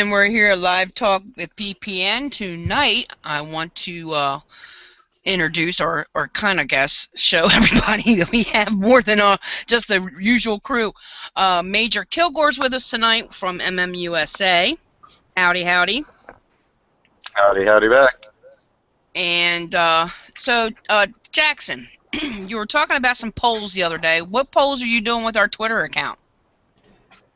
And we're here at Live Talk with PPN. Tonight, I want to introduce or kind of show everybody that we have more than just the usual crew. Major Killgore's with us tonight from MMUSA. Howdy, howdy. Howdy, howdy back. And so, Jackson, you were talking about some polls the other day. What polls are you doing with our Twitter account?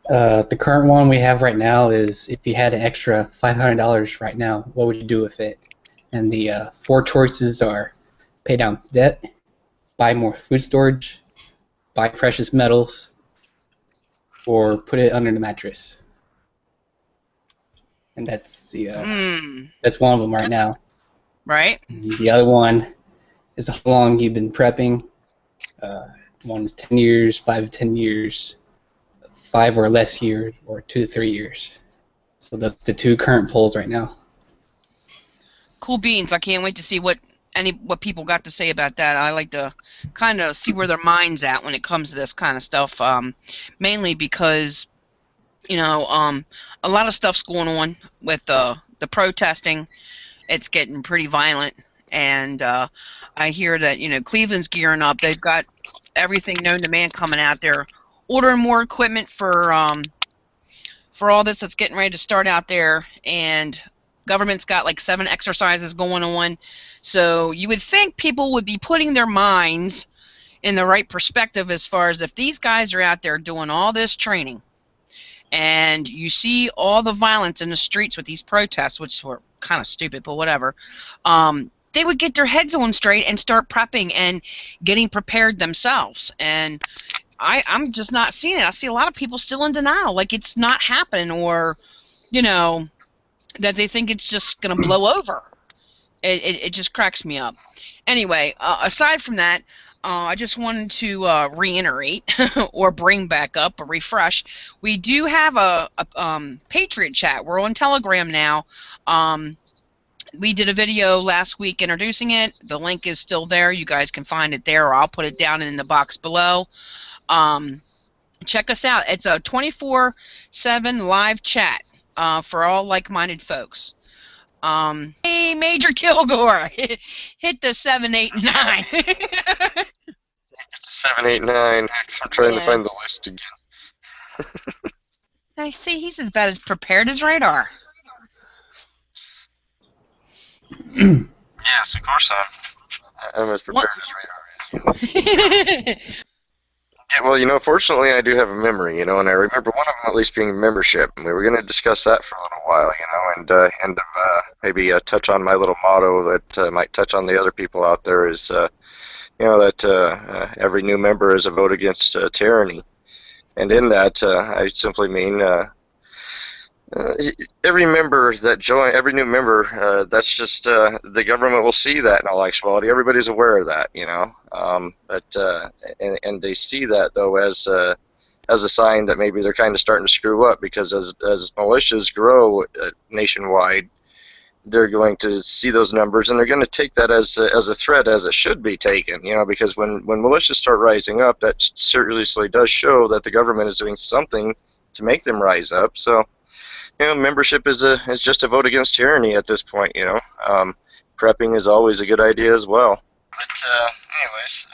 The current one we have right now is if you had an extra $500 right now, what would you do with it? And the four choices are pay down debt, buy more food storage, buy precious metals, or put it under the mattress. And that's the that's one of them right now. Right. And the other one is how long you've been prepping. One is 10 years, 5 to 10 years. 5 or less years, or 2 to 3 years. So that's the two current polls right now. Cool beans. I can't wait to see what people got to say about that. I like to kind of see where their mind's at when it comes to this kind of stuff. Mainly because, you know, a lot of stuff's going on with the protesting. It's getting pretty violent, and I hear that, you know, Cleveland's gearing up. They've got everything known to man coming out there, ordering more equipment for all this that's getting ready to start out there, and government's got like 7 exercises going on. So you would think people would be putting their minds in the right perspective as far as if these guys are out there doing all this training, and you see all the violence in the streets with these protests, which were kind of stupid, but whatever. They would get their heads on straight and start prepping and getting prepared themselves. And I'm just not seeing it. I see a lot of people still in denial, like it's not happening, or, you know, that they think it's just going to blow over. It just cracks me up. Anyway, aside from that, I just wanted to reiterate or bring back up or refresh. We do have a Patriot chat. We're on Telegram now. We did a video last week introducing it. The link is still there. You guys can find it there, or I'll put it down in the box below. Check us out. It's a 24/7 live chat for all like-minded folks. Hey, Major Killgore, hit the 7, 8, 9. 7, 8, 9. I'm trying to find the list again. I see he's as bad as prepared as radar. Yes, of course I'm as prepared as radar is. Yeah, well, you know, fortunately I do have a memory, you know, and I remember one of them at least being membership, and we were going to discuss that for a little while, you know, and maybe touch on my little motto that might touch on the other people out there is, you know, that every new member is a vote against tyranny. And in that, I simply mean every member that join, every new member, that's just the government will see that in all actuality. Everybody's aware of that, you know. And they see that though as a sign that maybe they're kind of starting to screw up, because as militias grow nationwide, they're going to see those numbers, and they're going to take that as a threat, as it should be taken, you know, because when militias start rising up, that seriously does show that the government is doing something to make them rise up. So, you know, membership is just a vote against tyranny at this point, you know. Prepping is always a good idea as well. But anyways,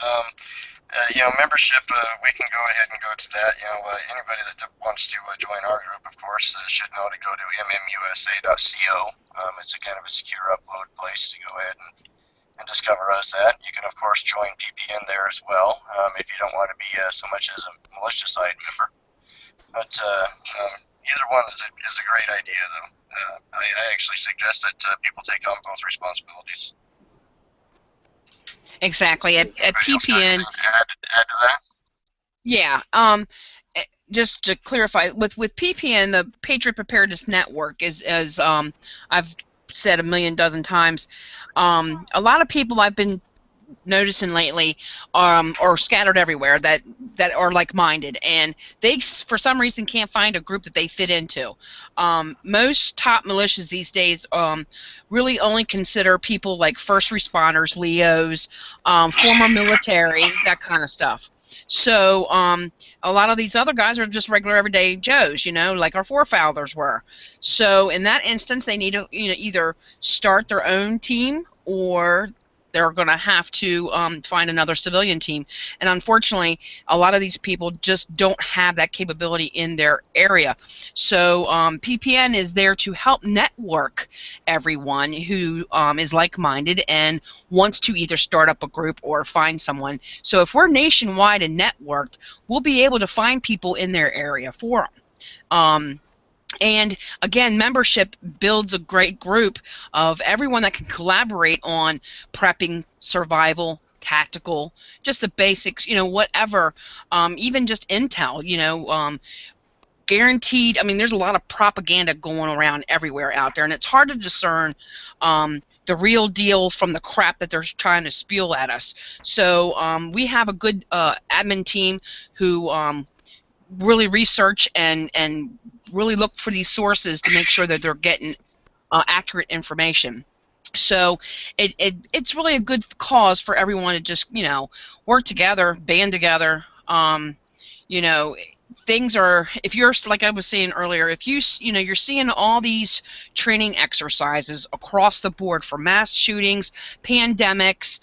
you know, membership, we can go ahead and go to that. You know, anybody that wants to join our group, of course, should know to go to mmusa.co. It's a kind of a secure upload place to go ahead and discover us at. You can, of course, join PPN there as well, if you don't want to be so much as a militia side member. But either one is a great idea, though. I actually suggest that people take on both responsibilities. Exactly. At PPN. Add to that? Yeah. Just to clarify, with PPN, the Patriot Preparedness Network is, as I've said a million dozen times, a lot of people I've been noticing lately are scattered everywhere that are like-minded, and they for some reason can't find a group that they fit into. Most top militias these days really only consider people like first responders, Leos, former military, that kind of stuff. So a lot of these other guys are just regular everyday Joes, you know, like our forefathers were. So in that instance, they need to, you know, either start their own team, or they're going to have to find another civilian team. And unfortunately, a lot of these people just don't have that capability in their area. So PPN is there to help network everyone who is like-minded and wants to either start up a group or find someone. So if we're nationwide and networked, we'll be able to find people in their area for them. And again, membership builds a great group of everyone that can collaborate on prepping, survival, tactical, just the basics, you know, whatever, even just intel, you know, guaranteed. I mean, there's a lot of propaganda going around everywhere out there, and it's hard to discern the real deal from the crap that they're trying to spew at us. So we have a good admin team who really research and really look for these sources to make sure that they're getting accurate information. So it's really a good cause for everyone to just, you know, work together, band together. You know, things are, if you're, like I was saying earlier, if you know, you're seeing all these training exercises across the board for mass shootings, pandemics,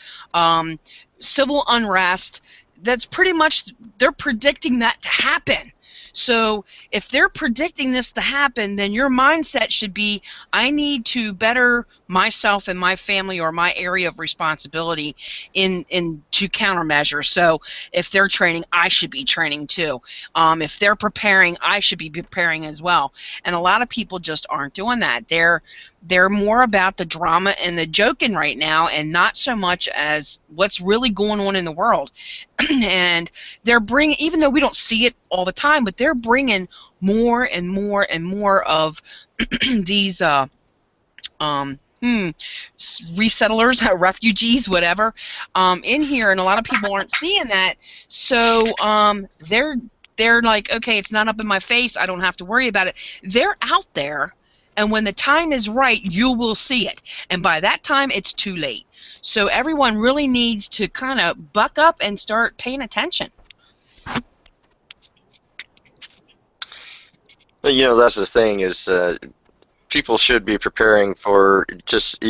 civil unrest, that's pretty much, they're predicting that to happen. So if they're predicting this to happen, then your mindset should be, I need to better myself and my family or my area of responsibility in to countermeasure. So if they're training, I should be training too. If they're preparing, I should be preparing as well. And a lot of people just aren't doing that. They're more about the drama and the joking right now, and not so much as what's really going on in the world. And they're bringing, even though we don't see it all the time, but they're bringing more and more and more of these resettlers, refugees, whatever, in here, and a lot of people aren't seeing that. So they're like, okay, it's not up in my face, I don't have to worry about it. They're out there, and when the time is right, you will see it. And by that time, it's too late. So everyone really needs to kind of buck up and start paying attention. You know, that's the thing is people should be preparing for just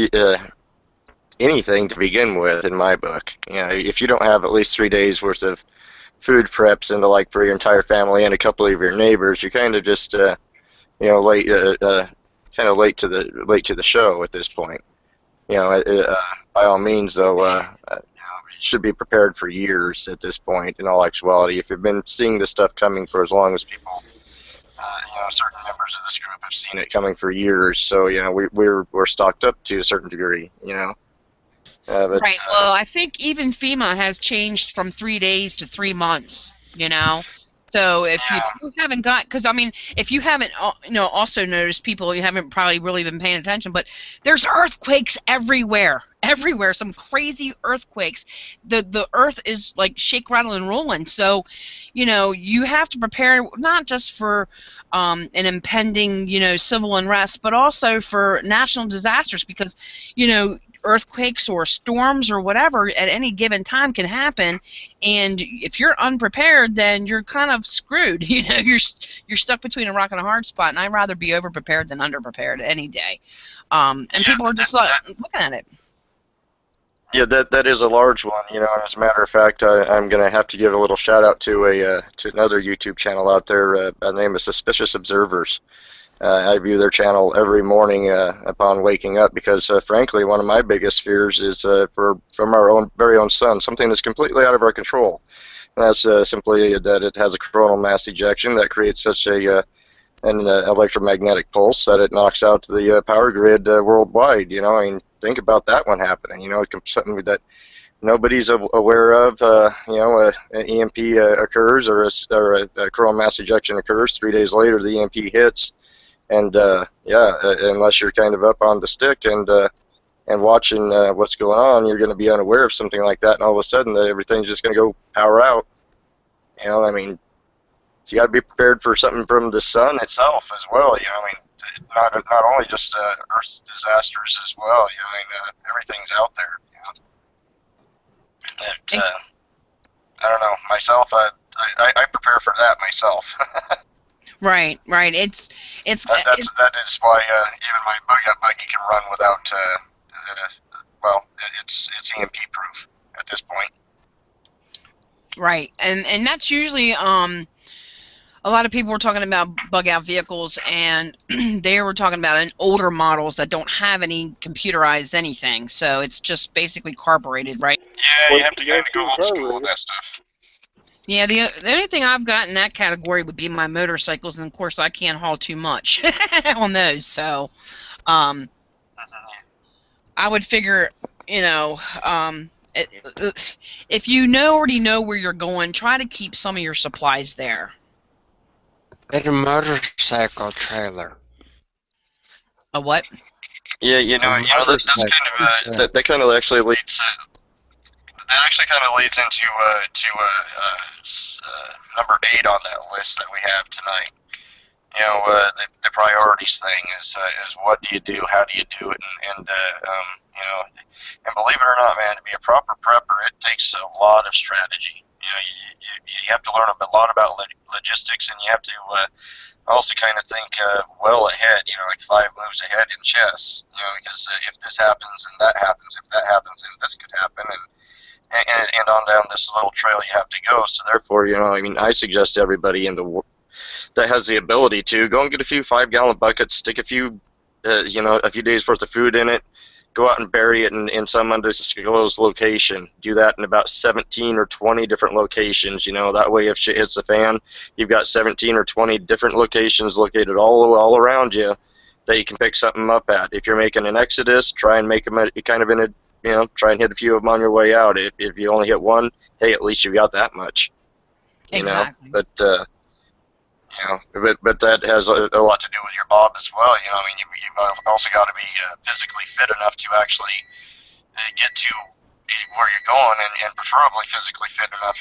anything to begin with, in my book. You know, if you don't have at least 3 days worth of food preps and the like for your entire family and a couple of your neighbors, you're kind of just you know, late to the show at this point. You know, by all means, though, you know, you should be prepared for years at this point. In all actuality, if you've been seeing this stuff coming for as long as people, you know, certain members of this group have seen it coming for years. So you know, we're stocked up to a certain degree. You know. But, right. Well, I think even FEMA has changed from 3 days to 3 months. You know. So if you haven't got, because I mean, if you haven't, you know, also noticed, people, you haven't probably really been paying attention, but there's earthquakes everywhere, some crazy earthquakes. The earth is like shake, rattle, and rolling. So, you know, you have to prepare not just for an impending, you know, civil unrest, but also for national disasters, because, you know, earthquakes or storms or whatever at any given time can happen, and if you're unprepared, then you're kind of screwed. You know, you're stuck between a rock and a hard spot, and I'd rather be overprepared than underprepared any day. And people are just looking at it. Yeah, that is a large one. You know, as a matter of fact, I'm going to have to give a little shout out to another YouTube channel out there by the name of Suspicious Observers. I view their channel every morning upon waking up, because frankly, one of my biggest fears is from our very own sun, something that's completely out of our control. And that's simply that it has a coronal mass ejection that creates such an electromagnetic pulse that it knocks out the power grid worldwide. You know, I mean, think about that one happening. You know, something that nobody's aware of. You know, an EMP occurs, or a coronal mass ejection occurs. 3 days later, the EMP hits. And yeah, unless you're kind of up on the stick and watching what's going on, you're going to be unaware of something like that, and all of a sudden everything's just going to go power out. You know, I mean, so you got to be prepared for something from the sun itself as well. You know, I mean, not only just Earth disasters as well. You know, I mean, everything's out there. You know. I don't know. Myself, I prepare for that myself. Right, right. It's That is why even my bug-out buggy can run without. Well, it's EMP proof at this point. right, and that's usually a lot of people were talking about bug out vehicles, and they were talking about an older models that don't have any computerized anything, so it's just basically carbureted, right? Yeah, you have to kind of go old school with that stuff. Yeah, the only thing I've got in that category would be my motorcycles, and of course I can't haul too much on those. So, I would figure, you know, if you already know where you're going, try to keep some of your supplies there. Get a motorcycle trailer. A what? Yeah, that's kind of that kind of actually leads. That actually kind of leads into number 8 on that list that we have tonight. The priorities thing is what do you do, how do you do it, and believe it or not, man, to be a proper prepper, it takes a lot of strategy. You have to learn a lot about logistics, and you have to also kind of think well ahead. Like 5 moves ahead in chess. Because if this happens and that happens, if that happens and this could happen, and on down this little trail you have to go. So therefore, I suggest to everybody that has the ability to go and get a few 5-gallon buckets, stick a few days worth of food in it, go out and bury it in some undisclosed location. Do that in about 17 or 20 different locations. That way if shit hits the fan, you've got 17 or 20 different locations located all around you that you can pick something up at. If you're making an exodus, try and make them kind of in a try and hit a few of them on your way out. If you only hit one, hey, at least you've got that much. Exactly. But that has a lot to do with your bob as well. You've also got to be physically fit enough to actually get to where you're going, and preferably physically fit enough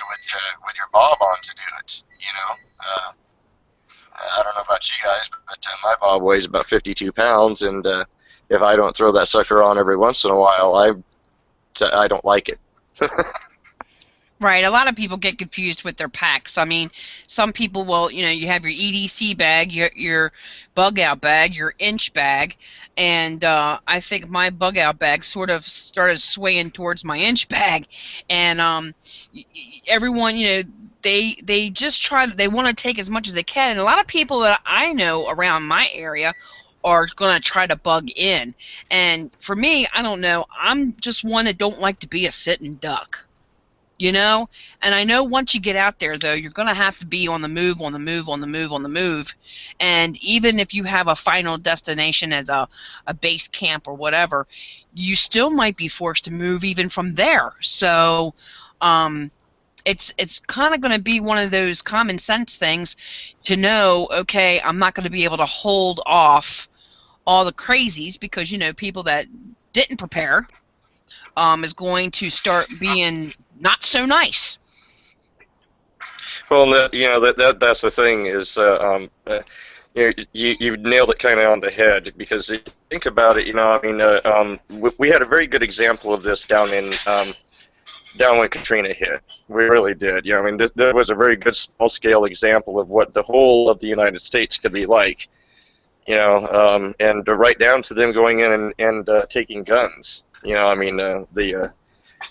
with your bob on to do it. I don't know about you guys, but my bob weighs about 52 pounds, and if I don't throw that sucker on every once in a while, I don't like it. Right, a lot of people get confused with their packs. I mean, some people will, you have your EDC bag, your bug out bag, your inch bag, and I think my bug out bag sort of started swaying towards my inch bag, and everyone, they just they want to take as much as they can, and a lot of people that I know around my area are going to try to bug in, and for me, I don't know, I'm just one that don't like to be a sitting duck. And I know once you get out there, though, you're going to have to be on the move, on the move, on the move, on the move. And even if you have a final destination as a base camp or whatever, you still might be forced to move even from there. So it's kind of going to be one of those common sense things to know, okay, I'm not going to be able to hold off all the crazies because, people that didn't prepare is going to start being not so nice. Well, that's the thing is, you nailed it kind of on the head, because if you think about it, we had a very good example of this down when Katrina hit. We really did. There was a very good small-scale example of what the whole of the United States could be like. And right down to them going in and taking guns.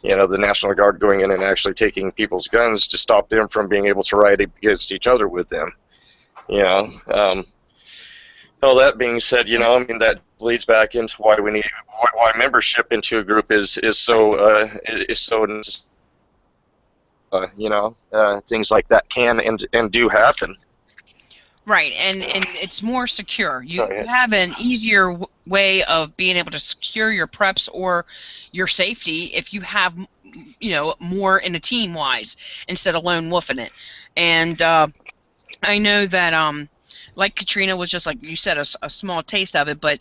The National Guard going in and actually taking people's guns to stop them from being able to ride against each other with them. All that being said, that leads back into why membership into a group is so necessary. Things like that can and do happen. Right, and it's more secure. You have an easier way of being able to secure your preps or your safety if you have, more in a team-wise instead of lone wolfing it. And I know that, like Katrina was just like you said, a small taste of it, but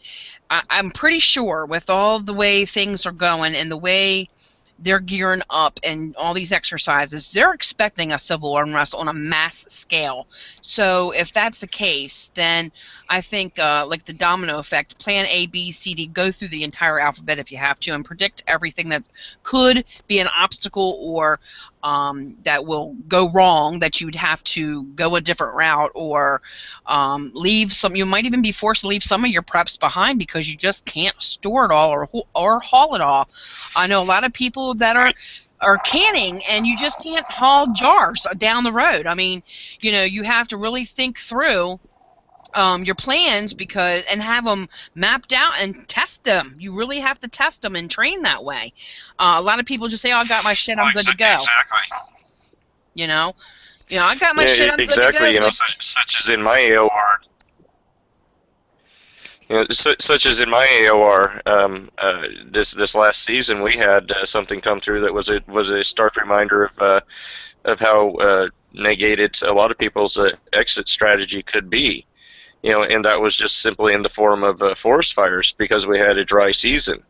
I'm pretty sure with all the way things are going and the way they're gearing up and all these exercises, they're expecting a civil unrest on a mass scale. So if that's the case, then I think like the domino effect, plan A, B, C, D, go through the entire alphabet if you have to and predict everything that could be an obstacle or that will go wrong, that you'd have to go a different route or leave some. You might even be forced to leave some of your preps behind because you just can't store it all or haul it all. I know a lot of people that are canning and you just can't haul jars down the road. I mean, you know, you have to really think through your plans and have them mapped out and test them. You really have to test them and train that way. A lot of people just say, "Oh, I got my shit, I'm good to go." Exactly. You know, I got my shit, I'm good to go. Exactly. You know, such as in my AOR. You know, such as in my AOR, this last season we had something come through that was a stark reminder of how negated a lot of people's exit strategy could be. You know, and that was just simply in the form of forest fires because we had a dry season.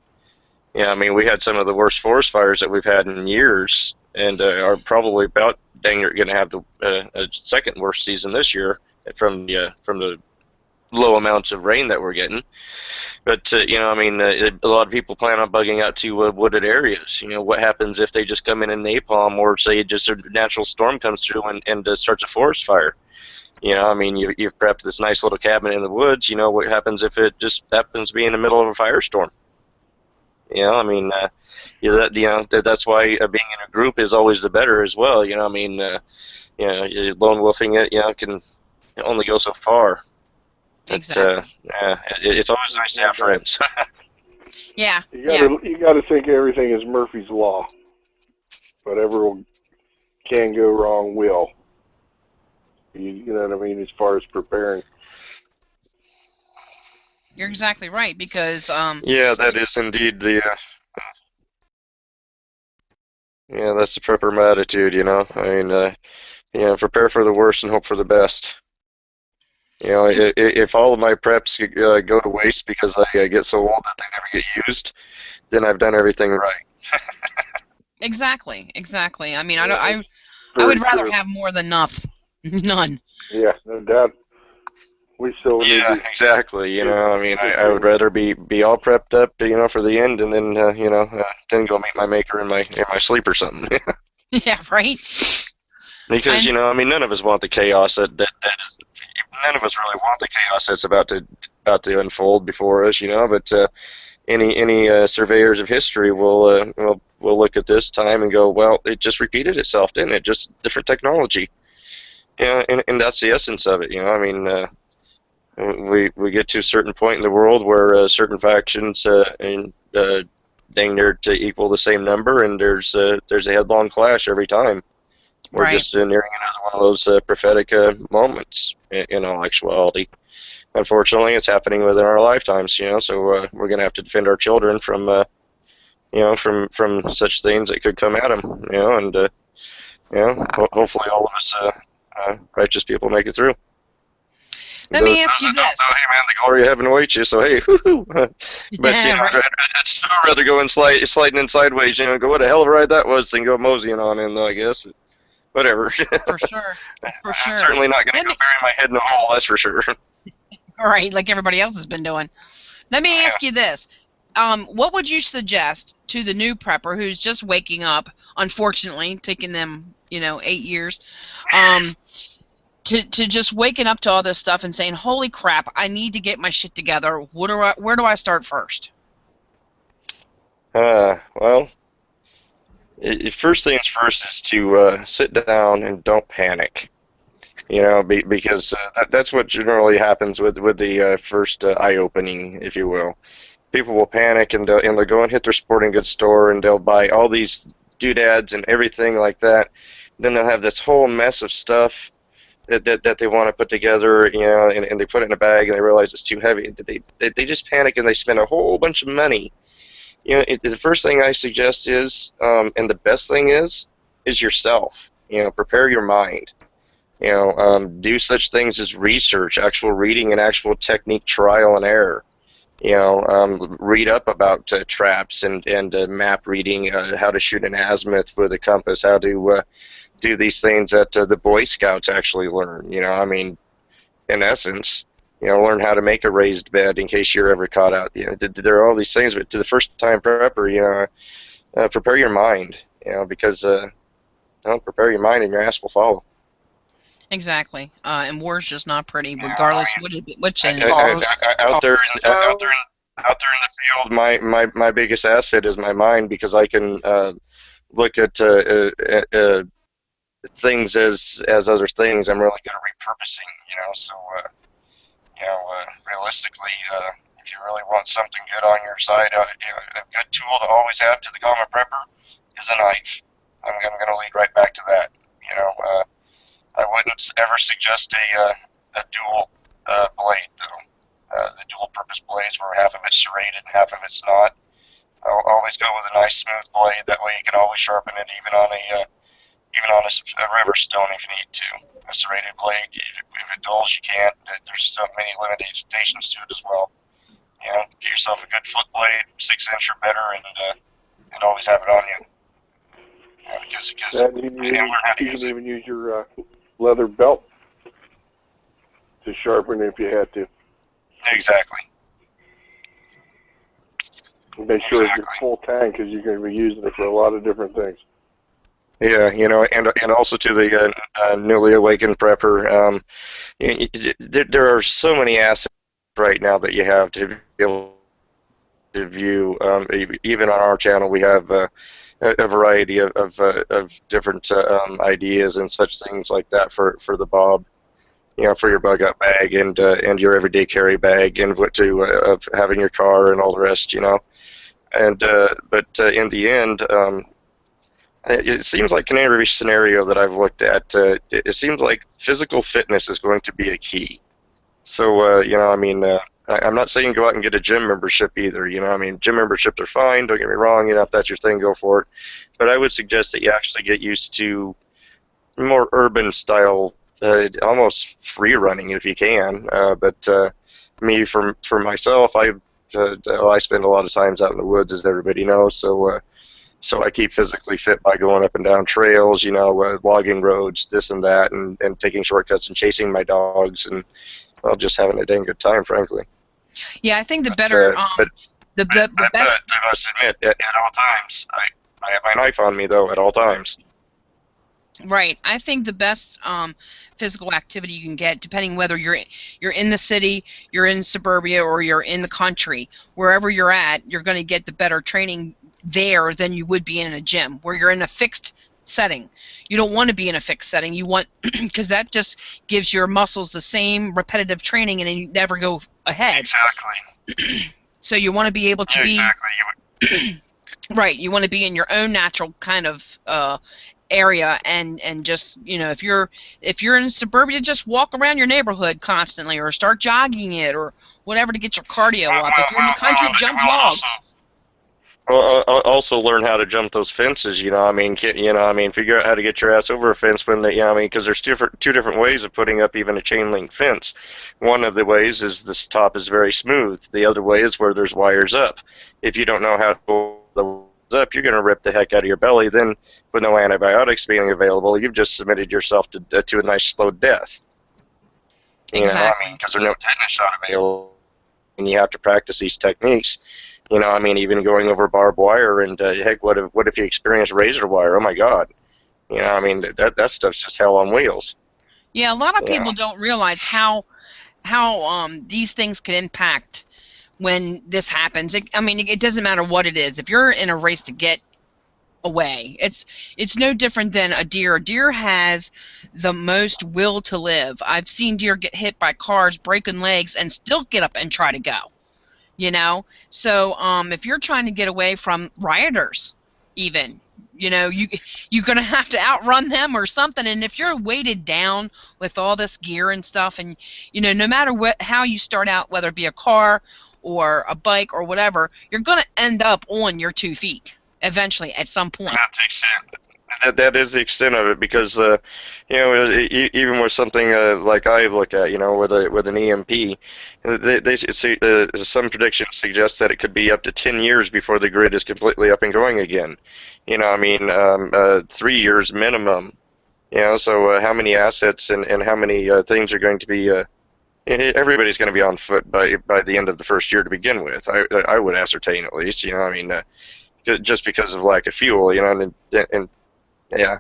Yeah, I mean, we had some of the worst forest fires that we've had in years, and are probably about dang near going to have a second worst season this year from the low amounts of rain that we're getting. But you know, I mean, a lot of people plan on bugging out to wooded areas. You know, what happens if they just come in and napalm, or say just a natural storm comes through and starts a forest fire? You know, I mean, you've prepped this nice little cabin in the woods. You know, what happens if it just happens to be in the middle of a firestorm? You know, I mean, that's why being in a group is always the better as well. You know, I mean, you know, lone wolfing it, you know, can only go so far. Exactly. It's always nice to have friends. Yeah. You gotta think everything is Murphy's Law. Whatever can go wrong will. You know what I mean, as far as preparing. You're exactly right because yeah, that is indeed the yeah, that's the prepper attitude. You know, I mean, you know, prepare for the worst and hope for the best. You know, if all of my preps go to waste because I get so old that they never get used, then I've done everything right. Exactly. I mean, I would rather have more than none. Yeah, no doubt. We still need exactly. You know, I mean, I would rather be all prepped up, you know, for the end, and then you know, then go meet my maker in my sleep or something. Yeah, right. Because you know, I mean, none of us want the chaos that none of us really want the chaos that's about to unfold before us, you know. But any surveyors of history will look at this time and go, well, it just repeated itself, didn't it? Just different technology. Yeah, and that's the essence of it, you know. I mean, we get to a certain point in the world where certain factions dang near to equal the same number, and there's a headlong clash every time. We're just nearing another one of those prophetic moments. In all actuality, unfortunately, it's happening within our lifetimes. You know, so we're going to have to defend our children from you know, from such things that could come at them. You know, and you know, hopefully all of us righteous people make it through. Let me ask you this. Hey man, the glory of heaven awaits you. So hey, whoo-hoo. But yeah, you know, right. I'd still rather go sliding in sideways. You know, go what a hell of a ride that was, than go moseying on in, though. I guess. But whatever. For sure. I'm certainly not going to go bury my head in a hole. That's for sure. All right, like everybody else has been doing. Let me ask you this. What would you suggest to the new prepper who's just waking up, unfortunately, taking them, you know, 8 years, to just waking up to all this stuff and saying, holy crap, I need to get my shit together. Where do I start first? Well, first things first is to sit down and don't panic. You know, because that's what generally happens with the first eye-opening, if you will. People will panic and they'll go and hit their sporting goods store and they'll buy all these doodads and everything like that. Then they'll have this whole mess of stuff that they want to put together, you know, and they put it in a bag and they realize it's too heavy. They just panic and they spend a whole bunch of money. You know, the first thing I suggest is, and the best thing is yourself. You know, prepare your mind. You know, do such things as research, actual reading, and actual technique trial and error. read up about traps and map reading, how to shoot an azimuth with a compass, how to do these things that the Boy Scouts actually learn. In essence, learn how to make a raised bed in case you're ever caught out. There are all these things, but to the first-time prepper, prepare your mind, because prepare your mind and your ass will follow. Exactly. And war's just not pretty, regardless which end. Out there in the field, my biggest asset is my mind, because I can look at things as other things. I'm really good at repurposing, so realistically, if you really want something good on your side, a good tool to always have to the common prepper is a knife. I'm going to lead right back to that. I wouldn't ever suggest a dual blade, though. The dual purpose blades where half of it's serrated and half of it's not. I'll always go with a nice smooth blade. That way you can always sharpen it, even on a river stone if you need to. A serrated blade, if it dulls, you can't. There's so many limitations to it as well. Get yourself a good foot blade, 6-inch or better, and always have it on you. Because you can even use your leather belt to sharpen if you had to. Exactly. Make sure it's full tank, because you're going to be using it for a lot of different things. Yeah, and also to the newly awakened prepper, there are so many assets right now that you have to be able to view. Even on our channel, we have a variety of different ideas and such things like that for the bob, for your bug out bag and your everyday carry bag, and what to of having your car and all the rest, And but in the end, it seems like in every scenario that I've looked at, it seems like physical fitness is going to be a key. So I'm not saying go out and get a gym membership either. Gym memberships are fine. Don't get me wrong. If that's your thing, go for it. But I would suggest that you actually get used to more urban style, almost free running if you can. But me, for myself, I spend a lot of times out in the woods, as everybody knows. So I keep physically fit by going up and down trails, logging roads, this and that, and taking shortcuts and chasing my dogs, and just having a dang good time, frankly. Yeah, I think the better, the best. I must admit, at all times, I have my knife on me, though, at all times. Right. I think the best physical activity you can get, depending whether you're in the city, you're in suburbia, or you're in the country, wherever you're at, you're going to get the better training there than you would be in a gym, where you're in a fixed setting. You don't want to be in a fixed setting. You want, because that just gives your muscles the same repetitive training, and then you never go ahead. Exactly. So you want to be able to be right. You want to be in your own natural kind of area, and just if you're in suburbia, just walk around your neighborhood constantly, or start jogging it, or whatever to get your cardio up. If you're in the country, jump logs. Also learn how to jump those fences. Figure out how to get your ass over a fence when because there's two different ways of putting up even a chain link fence. One of the ways is this top is very smooth. The other way is where there's wires up. If you don't know how to pull the wires up, you're going to rip the heck out of your belly. Then, with no antibiotics being available, you've just submitted yourself to a nice slow death. Exactly. Because there's no tetanus shot available, and you have to practice these techniques. Even going over barbed wire, and heck, what if you experience razor wire? Oh my God, that stuff's just hell on wheels. Yeah, a lot of people don't realize how these things can impact when this happens. It doesn't matter what it is. If you're in a race to get away, it's no different than a deer. A deer has the most will to live. I've seen deer get hit by cars, breaking legs, and still get up and try to go. So if you're trying to get away from rioters, even, you're going to have to outrun them or something. And if you're weighted down with all this gear and stuff, and, no matter how you start out, whether it be a car or a bike or whatever, you're going to end up on your 2 feet eventually at some point. That is the extent of it, because even with something like I look at, with an EMP, some predictions suggest that it could be up to 10 years before the grid is completely up and going again. 3 years minimum. So how many assets and how many things are going to be? Everybody's going to be on foot by the end of the first year to begin with. I would ascertain, at least. Just because of lack of fuel. And yeah.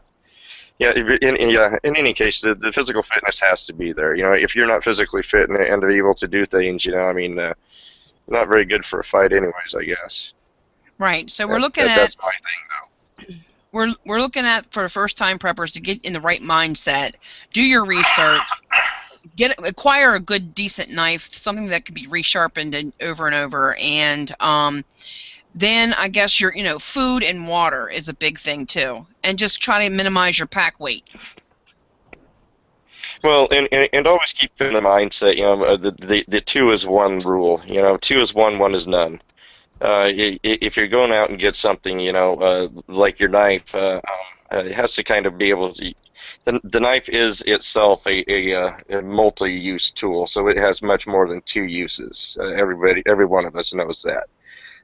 Yeah, in any case, the physical fitness has to be there. If you're not physically fit and are able to do things, not very good for a fight anyways, I guess. Right. So we're looking at... That's my thing, though. We're looking at, for first-time preppers, to get in the right mindset, do your research, acquire a good, decent knife, something that can be resharpened and over, and then I guess your food and water is a big thing too, and just try to minimize your pack weight. Well, and always keep in the mindset, the 2 is 1 rule. 2 is 1, 1 is none. If you're going out and get something, like your knife, it has to kind of be able to. The knife is itself a multi-use tool, so it has much more than 2 uses. Every one of us knows that.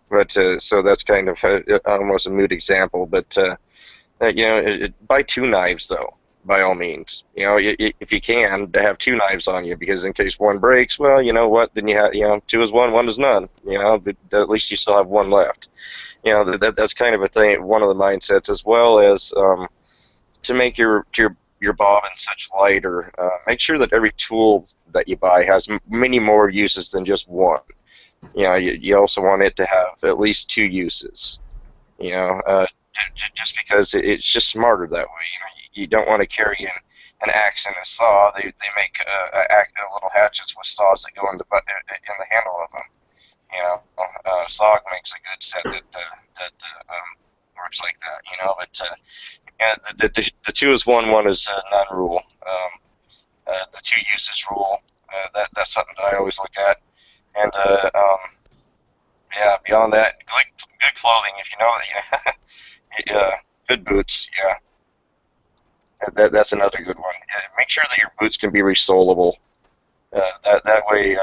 But so that's kind of almost a moot example. But buy 2 knives, though, by all means. If you can, to have 2 knives on you, because in case one breaks, well, you know what? Then you have 2 is 1, 1 is none. But at least you still have 1 left. That's kind of a thing. One of the mindsets, as well as to make your bob and such lighter. Make sure that every tool that you buy has many more uses than just 1. You also want it to have at least 2 uses. Just because it's just smarter that way. You don't want to carry an axe and a saw. They make little hatchets with saws that go in the handle of them. SOG makes a good set that works like that. But the 2 is 1, 1 is none rule. The 2 uses rule. That's something that I always look at. And beyond that, good clothing, if you know that. Good boots, yeah. That's another good one. Make sure that your boots can be resolable. That way,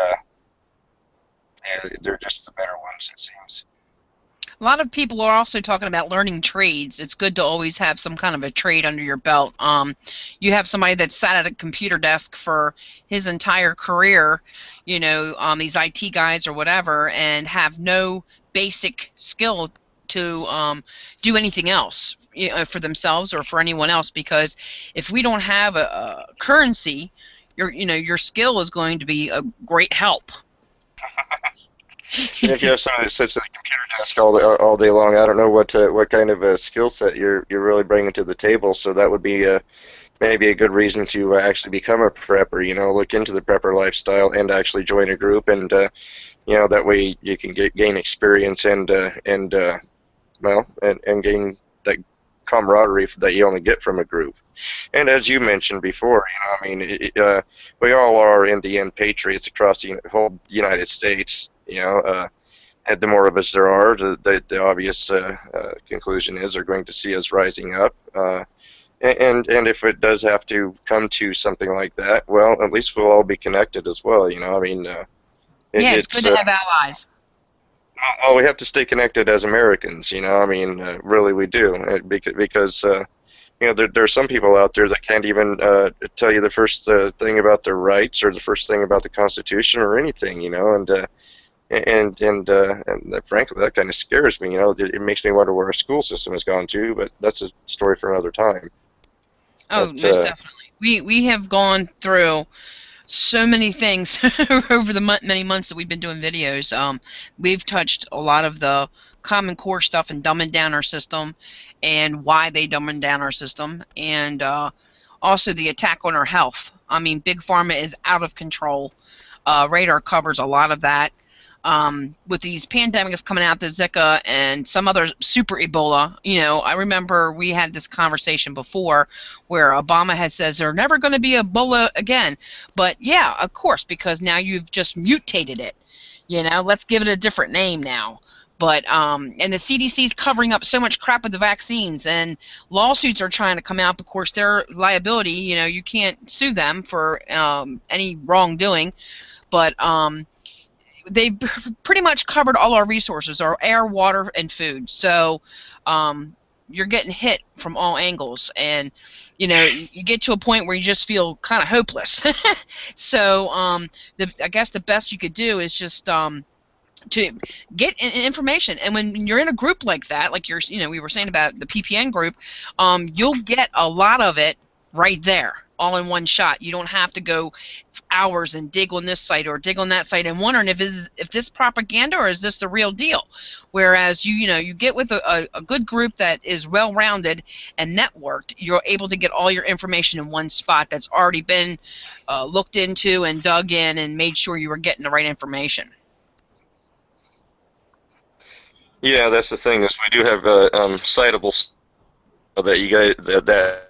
they're just the better ones, it seems. A lot of people are also talking about learning trades. It's good to always have some kind of a trade under your belt. You have somebody that sat at a computer desk for his entire career, these IT guys or whatever, and have no basic skill to do anything else for themselves or for anyone else, because if we don't have a currency, your skill is going to be a great help. If you have somebody that sits at a computer desk all day long, I don't know what kind of a skill set you're really bringing to the table. So that would be maybe a good reason to actually become a prepper. Look into the prepper lifestyle and actually join a group, and that way you can gain experience and gain that camaraderie that you only get from a group. And as you mentioned before, we all are in the end patriots across the whole United States. And the more of us there are, the obvious conclusion is they're going to see us rising up. And if it does have to come to something like that, well, at least we'll all be connected as well. It's good to have allies. Well, we have to stay connected as Americans. Really we do, because there are some people out there that can't even tell you the first thing about their rights or the first thing about the Constitution or anything. And frankly, that kind of scares me. It makes me wonder where our school system has gone to, but that's a story for another time. Oh, most definitely. We have gone through so many things over the many months that we've been doing videos. We've touched a lot of the Common Core stuff and dumbing down our system, and why they dumbing down our system, and also the attack on our health. Big Pharma is out of control. Radar covers a lot of that. With these pandemics coming out, the Zika and some other super Ebola, I remember we had this conversation before where Obama had says there's never going to be Ebola again. But yeah, of course, because now you've just mutated it. Let's give it a different name now. But and the CDC's covering up so much crap with the vaccines, and lawsuits are trying to come out. Of course, their liability, you can't sue them for any wrongdoing. But they pretty much covered all our resources, our air, water, and food. So you're getting hit from all angles, and you get to a point where you just feel kind of hopeless. So I guess the best you could do is just to get information. And when you're in a group like that, like we were saying about the PPN group, you'll get a lot of it right there, all in one shot. You don't have to go hours and dig on this site or dig on that site and wondering if this propaganda or is this the real deal. Whereas you get with a good group that is well-rounded and networked, you're able to get all your information in one spot that's already been looked into and dug in and made sure you were getting the right information. Yeah, that's the thing, is we do have citables that you guys that's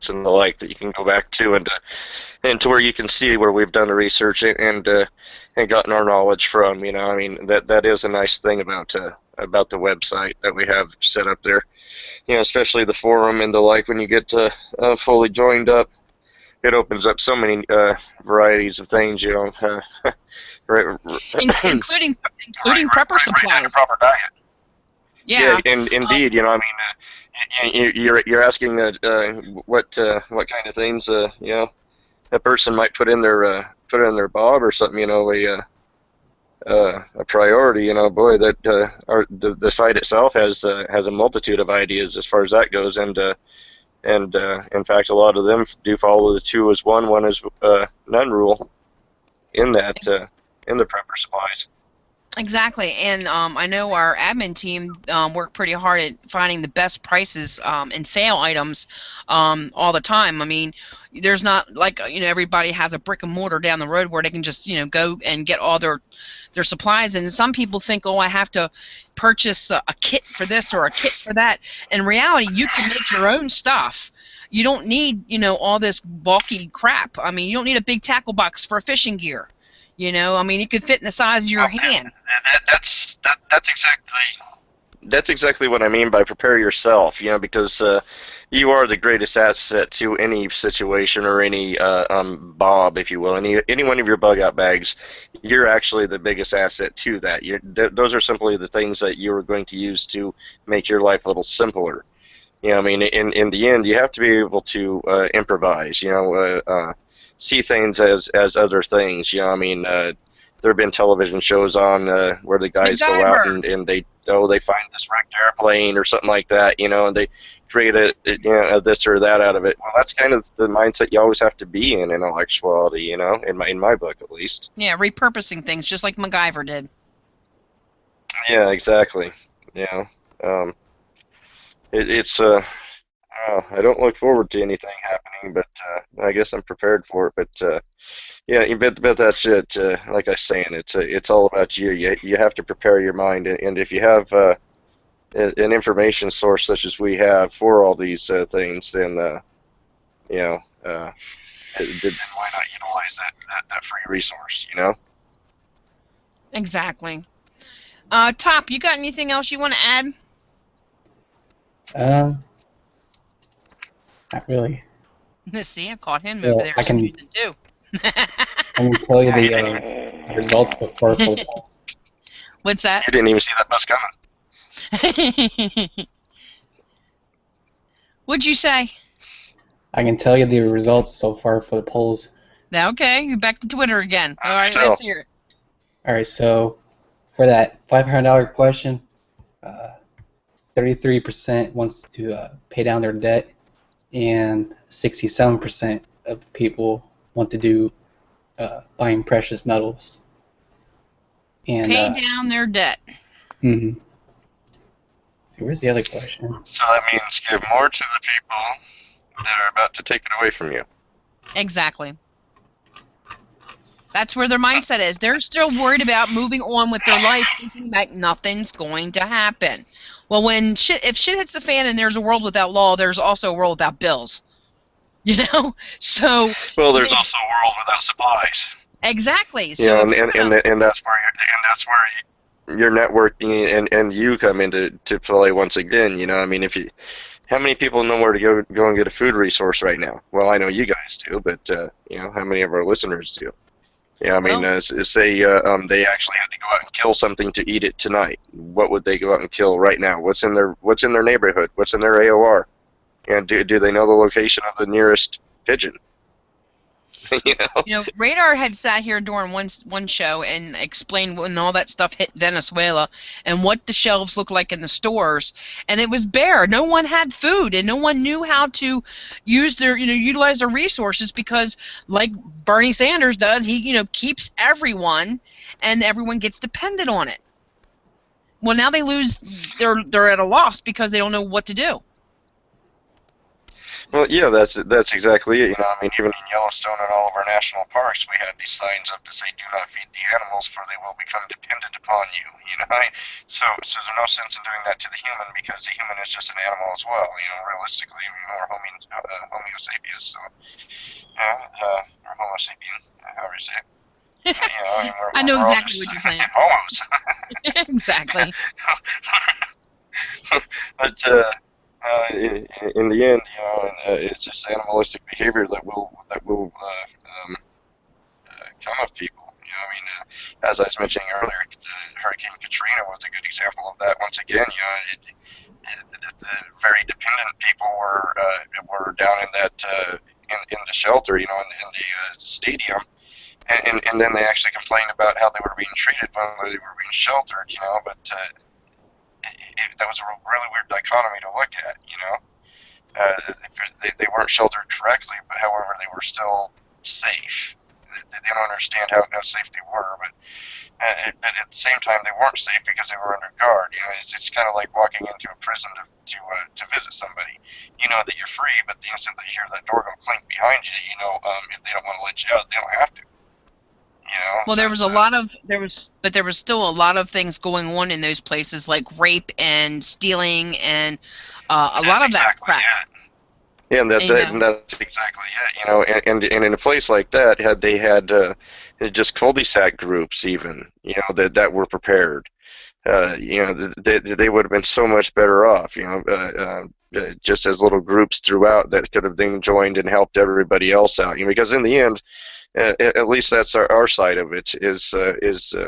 and the like that you can go back to and to where you can see where we've done the research and gotten our knowledge from. I mean, that is a nice thing about the website that we have set up there. Especially the forum and the like. When you get fully joined up, it opens up so many varieties of things. Including prepper supplies. Proper diet. Yeah. And indeed, I mean, you're asking what kind of things a person might put in their bob or something. A priority. Boy, that the site itself has a multitude of ideas as far as that goes, and in fact, a lot of them do follow the 2 is 1 is none rule in that in the prepper supplies. Exactly, and I know our admin team worked pretty hard at finding the best prices and sale items all the time. I mean, there's not like everybody has a brick and mortar down the road where they can just go and get all their supplies. And some people think, oh, I have to purchase a kit for this or a kit for that. In reality, you can make your own stuff. You don't need all this bulky crap. I mean, you don't need a big tackle box for fishing gear. I mean, it could fit in the size of your hand. That's exactly what I mean by prepare yourself. Because you are the greatest asset to any situation or any bob, if you will, any one of your bug out bags. You're actually the biggest asset to that. Those are simply the things that you are going to use to make your life a little simpler. I mean, in the end, you have to be able to improvise. See things as other things. I mean, there have been television shows on where the guys go out and they find this wrecked airplane or something like that, and they create a this or that out of it. Well, that's kind of the mindset you always have to be in intellectuality, in my book at least. Yeah, repurposing things just like MacGyver did. Yeah, exactly. It's I don't look forward to anything happening, but I guess I'm prepared for it. But yeah, but that's it. Like I was saying, it's all about you. You have to prepare your mind, and if you have an information source such as we have for all these things, then then why not utilize that free resource? Exactly. Top, you got anything else you want to add? Not really. Let's see, I caught him over there. I can tell you the results so far for the polls. What's that? You didn't even see that bus coming. What'd you say? I can tell you the results so far for the polls. Okay, you're back to Twitter again. All right, let's hear it. All right, so for that $500 question, 33% wants to pay down their debt, and 67% of people want to do buying precious metals. And pay down their debt. Mm-hmm. So where's the other question? So that means give more to the people that are about to take it away from you. Exactly. That's where their mindset is. They're still worried about moving on with their life, thinking that nothing's going to happen. Well, if shit hits the fan and there's a world without law, there's also a world without bills. So. Well, there's also a world without supplies. Exactly. So and that's where your networking and you come into play once again. You know, I mean, how many people know where to go and get a food resource right now? Well, I know you guys do, but you know, how many of our listeners do? Yeah, I mean, Well, say they actually had to go out and kill something to eat it tonight. What would they go out and kill right now? What's in their neighborhood? What's in their AOR? And do they know the location of the nearest pigeon? You know? you know, Radar had sat here during one show and explained when all that stuff hit Venezuela and what the shelves looked like in the stores, and it was bare. No one had food, and no one knew how to utilize their resources because, like Bernie Sanders does, he keeps everyone, and everyone gets dependent on it. Well, now they lose. They're at a loss because they don't know what to do. Well, yeah, that's exactly it. You know, I mean, even in Yellowstone and all of our national parks, we had these signs up to say, "Do not feed the animals, for they will become dependent upon you." You know, so there's no sense in doing that to the human because the human is just an animal as well. You know, realistically, we're Homo sapiens, so or Homo sapien, however you say it. You know, I mean, I know we're all exactly just what you're saying. homos. Exactly. But in the end, you know, it's just animalistic behavior that will come of people. You know, I mean, as I was mentioning earlier, Hurricane Katrina was a good example of that. Once again, you know, the very dependent people were down in that in the shelter, you know, in the stadium. And then they actually complained about how they were being treated when they were being sheltered, you know, but that was a really weird dichotomy to look at, you know. They weren't sheltered correctly, but however, they were still safe. They don't understand how safe they were, but at the same time, they weren't safe because they were under guard. You know, it's kind of like walking into a prison to visit somebody. You know that you're free, but the instant that you hear that door go clink behind you, you know, if they don't want to let you out, they don't have to. You know, Well, there was still a lot of things going on in those places, like rape and stealing and a lot of that crap. Yeah, and that's exactly it. You know, and in a place like that, had they had just cul-de-sac groups, even, you know, that were prepared, you know, they would have been so much better off. You know, just as little groups throughout that could have then joined and helped everybody else out. You know, because in the end, at least that's our side of it. Is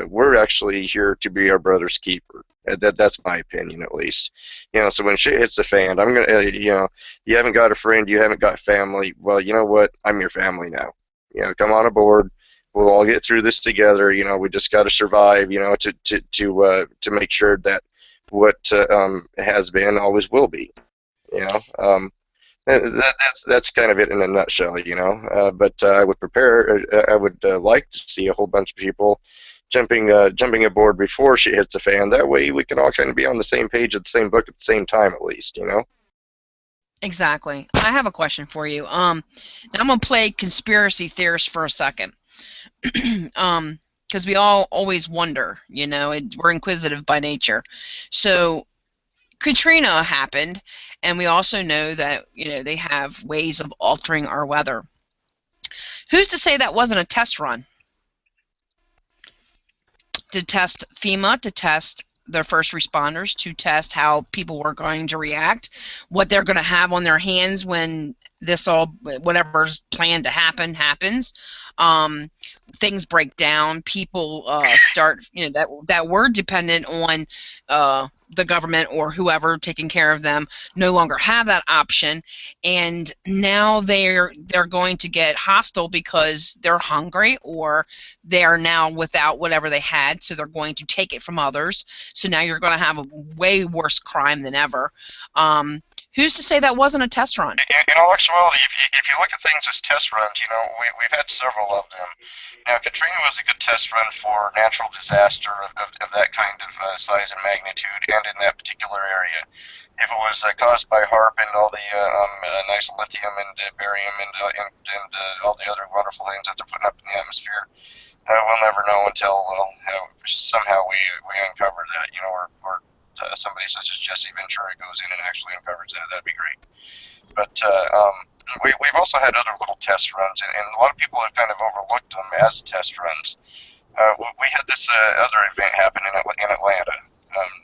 we're actually here to be our brother's keeper. That's my opinion, at least. You know, so when shit hits the fan, I'm gonna, you know, you haven't got a friend, you haven't got family. Well, you know what? I'm your family now. You know, come on aboard. We'll all get through this together. You know, we just got to survive. You know, to make sure that what has been always will be. You know. That's kind of it in a nutshell, you know. But I would like to see a whole bunch of people jumping aboard before she hits the fan. That way, we can all kind of be on the same page of the same book at the same time, at least, you know. Exactly. I have a question for you. Now I'm gonna play conspiracy theorist for a second, because we all always wonder, you know, we're inquisitive by nature. So Katrina happened, and we also know that, you know, they have ways of altering our weather. Who's to say that wasn't a test run? To test FEMA, to test their first responders, to test how people were going to react, what they're going to have on their hands when whatever's planned to happen happens. Things break down. People start, you know, that were dependent on the government or whoever taking care of them no longer have that option, and now they're going to get hostile because they're hungry, or they are now without whatever they had, so they're going to take it from others. So now you're going to have a way worse crime than ever. Who's to say that wasn't a test run? In all actuality, if you look at things as test runs, you know, we've had several of them. Now, Katrina was a good test run for natural disaster of that kind of size and magnitude, and in that particular area. If it was caused by HAARP and all the nice lithium and barium and all the other wonderful things that they're putting up in the atmosphere, we'll never know until somehow we uncover that, you know, or somebody such as Jesse Ventura goes in and actually uncovers that. That'd be great. But we've also had other little test runs, and a lot of people have kind of overlooked them as test runs. we had this other event happen in Atlanta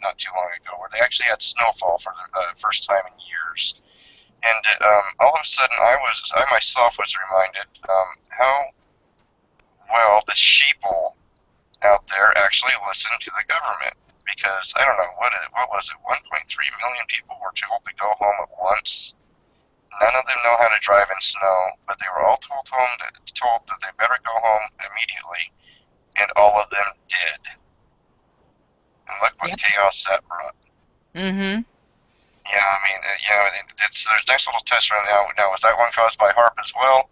not too long ago where they actually had snowfall for the first time in years. And all of a sudden, I myself was reminded how well the sheeple out there actually listened to the government. Because I don't know what was it? 1.3 million people were told to go home at once. None of them know how to drive in snow, but they were all told that they better go home immediately, and all of them did. And look what chaos that brought. Mm-hmm. Yeah, I mean, there's nice little test right now. Now, was that one caused by HARP as well?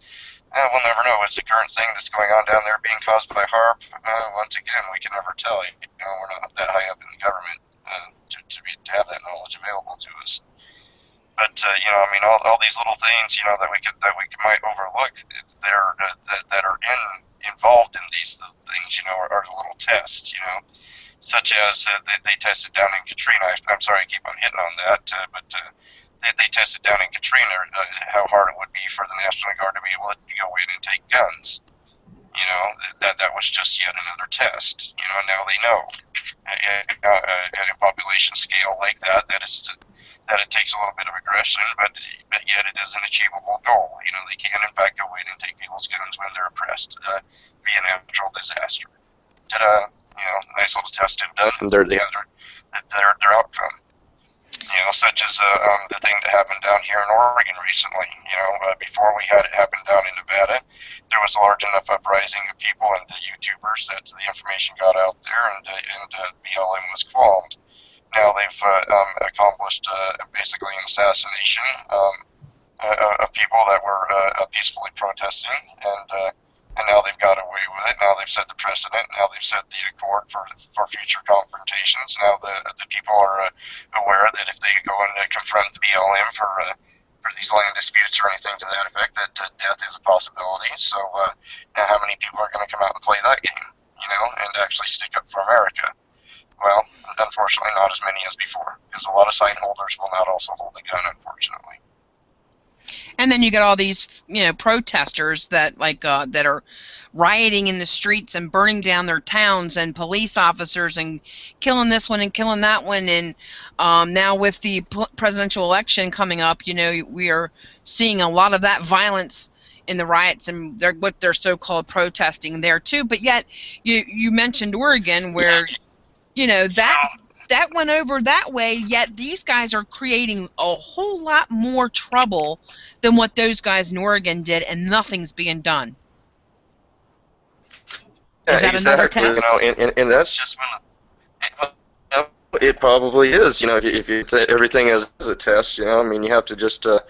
We'll never know. Is the current thing that's going on down there being caused by HARP? Once again, we can never tell. We're not that high up in the government to have that knowledge available to us. But all these little things, that we might overlook, that are involved in these things, are little tests, such as they tested down in Katrina. I'm sorry I keep on hitting on that, but they tested down in Katrina how hard it would be for the National Guard to be able to go in and take guns. That was just yet another test. Now they know at a population scale like that it takes a little bit of aggression, but yet it is an achievable goal. They can in fact go in and take people's guns when they're oppressed via natural disaster. Nice little test done, and their outcome. Such as the thing that happened down here in Oregon recently. Before we had it happen down in Nevada, there was a large enough uprising of people and YouTubers that the information got out there, and BLM was qualmed. Now they've accomplished basically an assassination of people that were peacefully protesting, and now they've got away with it. Now they've set the precedent. Now they've set the accord for future confrontations. Now the people are aware that if they go and confront the BLM for these land disputes or anything to that effect, that death is a possibility. So now how many people are going to come out and play that game, and actually stick up for America? Well, unfortunately, not as many as before, because a lot of sign holders will not also hold a gun, unfortunately. And then you get all these, protesters that that are rioting in the streets and burning down their towns, and police officers and killing this one and killing that one. And now with the presidential election coming up, we are seeing a lot of that violence in the riots and what they're so-called protesting there too. But yet, you mentioned Oregon, where that went over that way, yet these guys are creating a whole lot more trouble than what those guys in Oregon did, and nothing's being done. Is that another test? And that's just when it probably is. If you everything as a test, you have to just put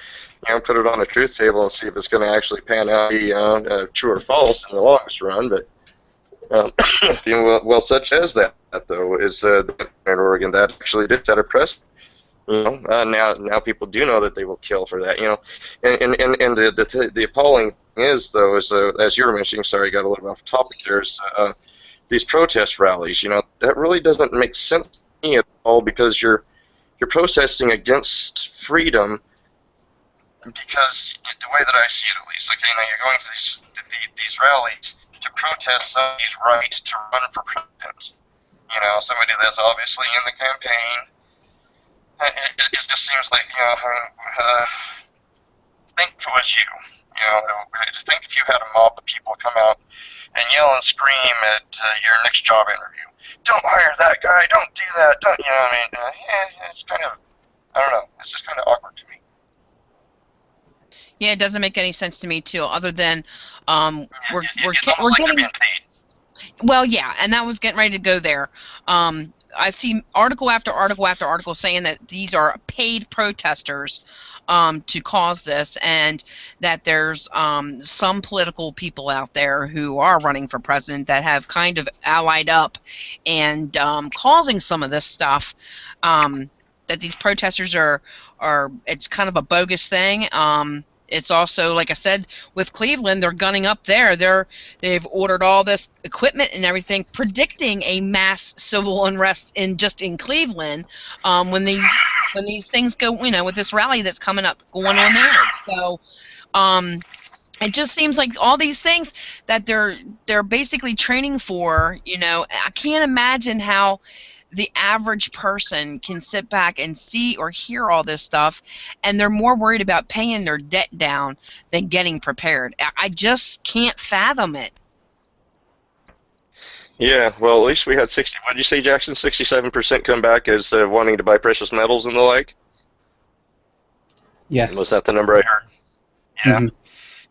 it on a truth table and see if it's going to actually pan out, be true or false in the longest run. But such as that though is in Oregon that actually did set a precedent. Now people do know that they will kill for that. And the appalling thing is though is as you were mentioning. Sorry, I got a little bit off topic there. Is these protest rallies? That really doesn't make sense to me at all, because you're protesting against freedom. Because the way that I see it, at least, you're going to these rallies to protest somebody's right to run for president. Somebody that's obviously in the campaign. It just seems like, think if it was you. Think if you had a mob of people come out and yell and scream at your next job interview. Don't hire that guy. Don't do that. Don't, it's kind of, I don't know. It's just kind of awkward to me. Yeah, it doesn't make any sense to me too. Other than we're getting being paid. Well, yeah, and that was getting ready to go there. I've seen article after article after article saying that these are paid protesters to cause this, and that there's some political people out there who are running for president that have kind of allied up and causing some of this stuff. That these protesters are it's kind of a bogus thing. It's also, like I said, with Cleveland, they're gunning up there. They've ordered all this equipment and everything, predicting a mass civil unrest in Cleveland when these things go, with this rally that's coming up going on there. So It just seems like all these things that they're basically training for, I can't imagine how the average person can sit back and see or hear all this stuff, and they're more worried about paying their debt down than getting prepared. I just can't fathom it. Yeah, well, at least we had 60. What did you say, Jackson? 67% come back as wanting to buy precious metals and the like. Yes. Was that the number I heard? Yeah. Mhm.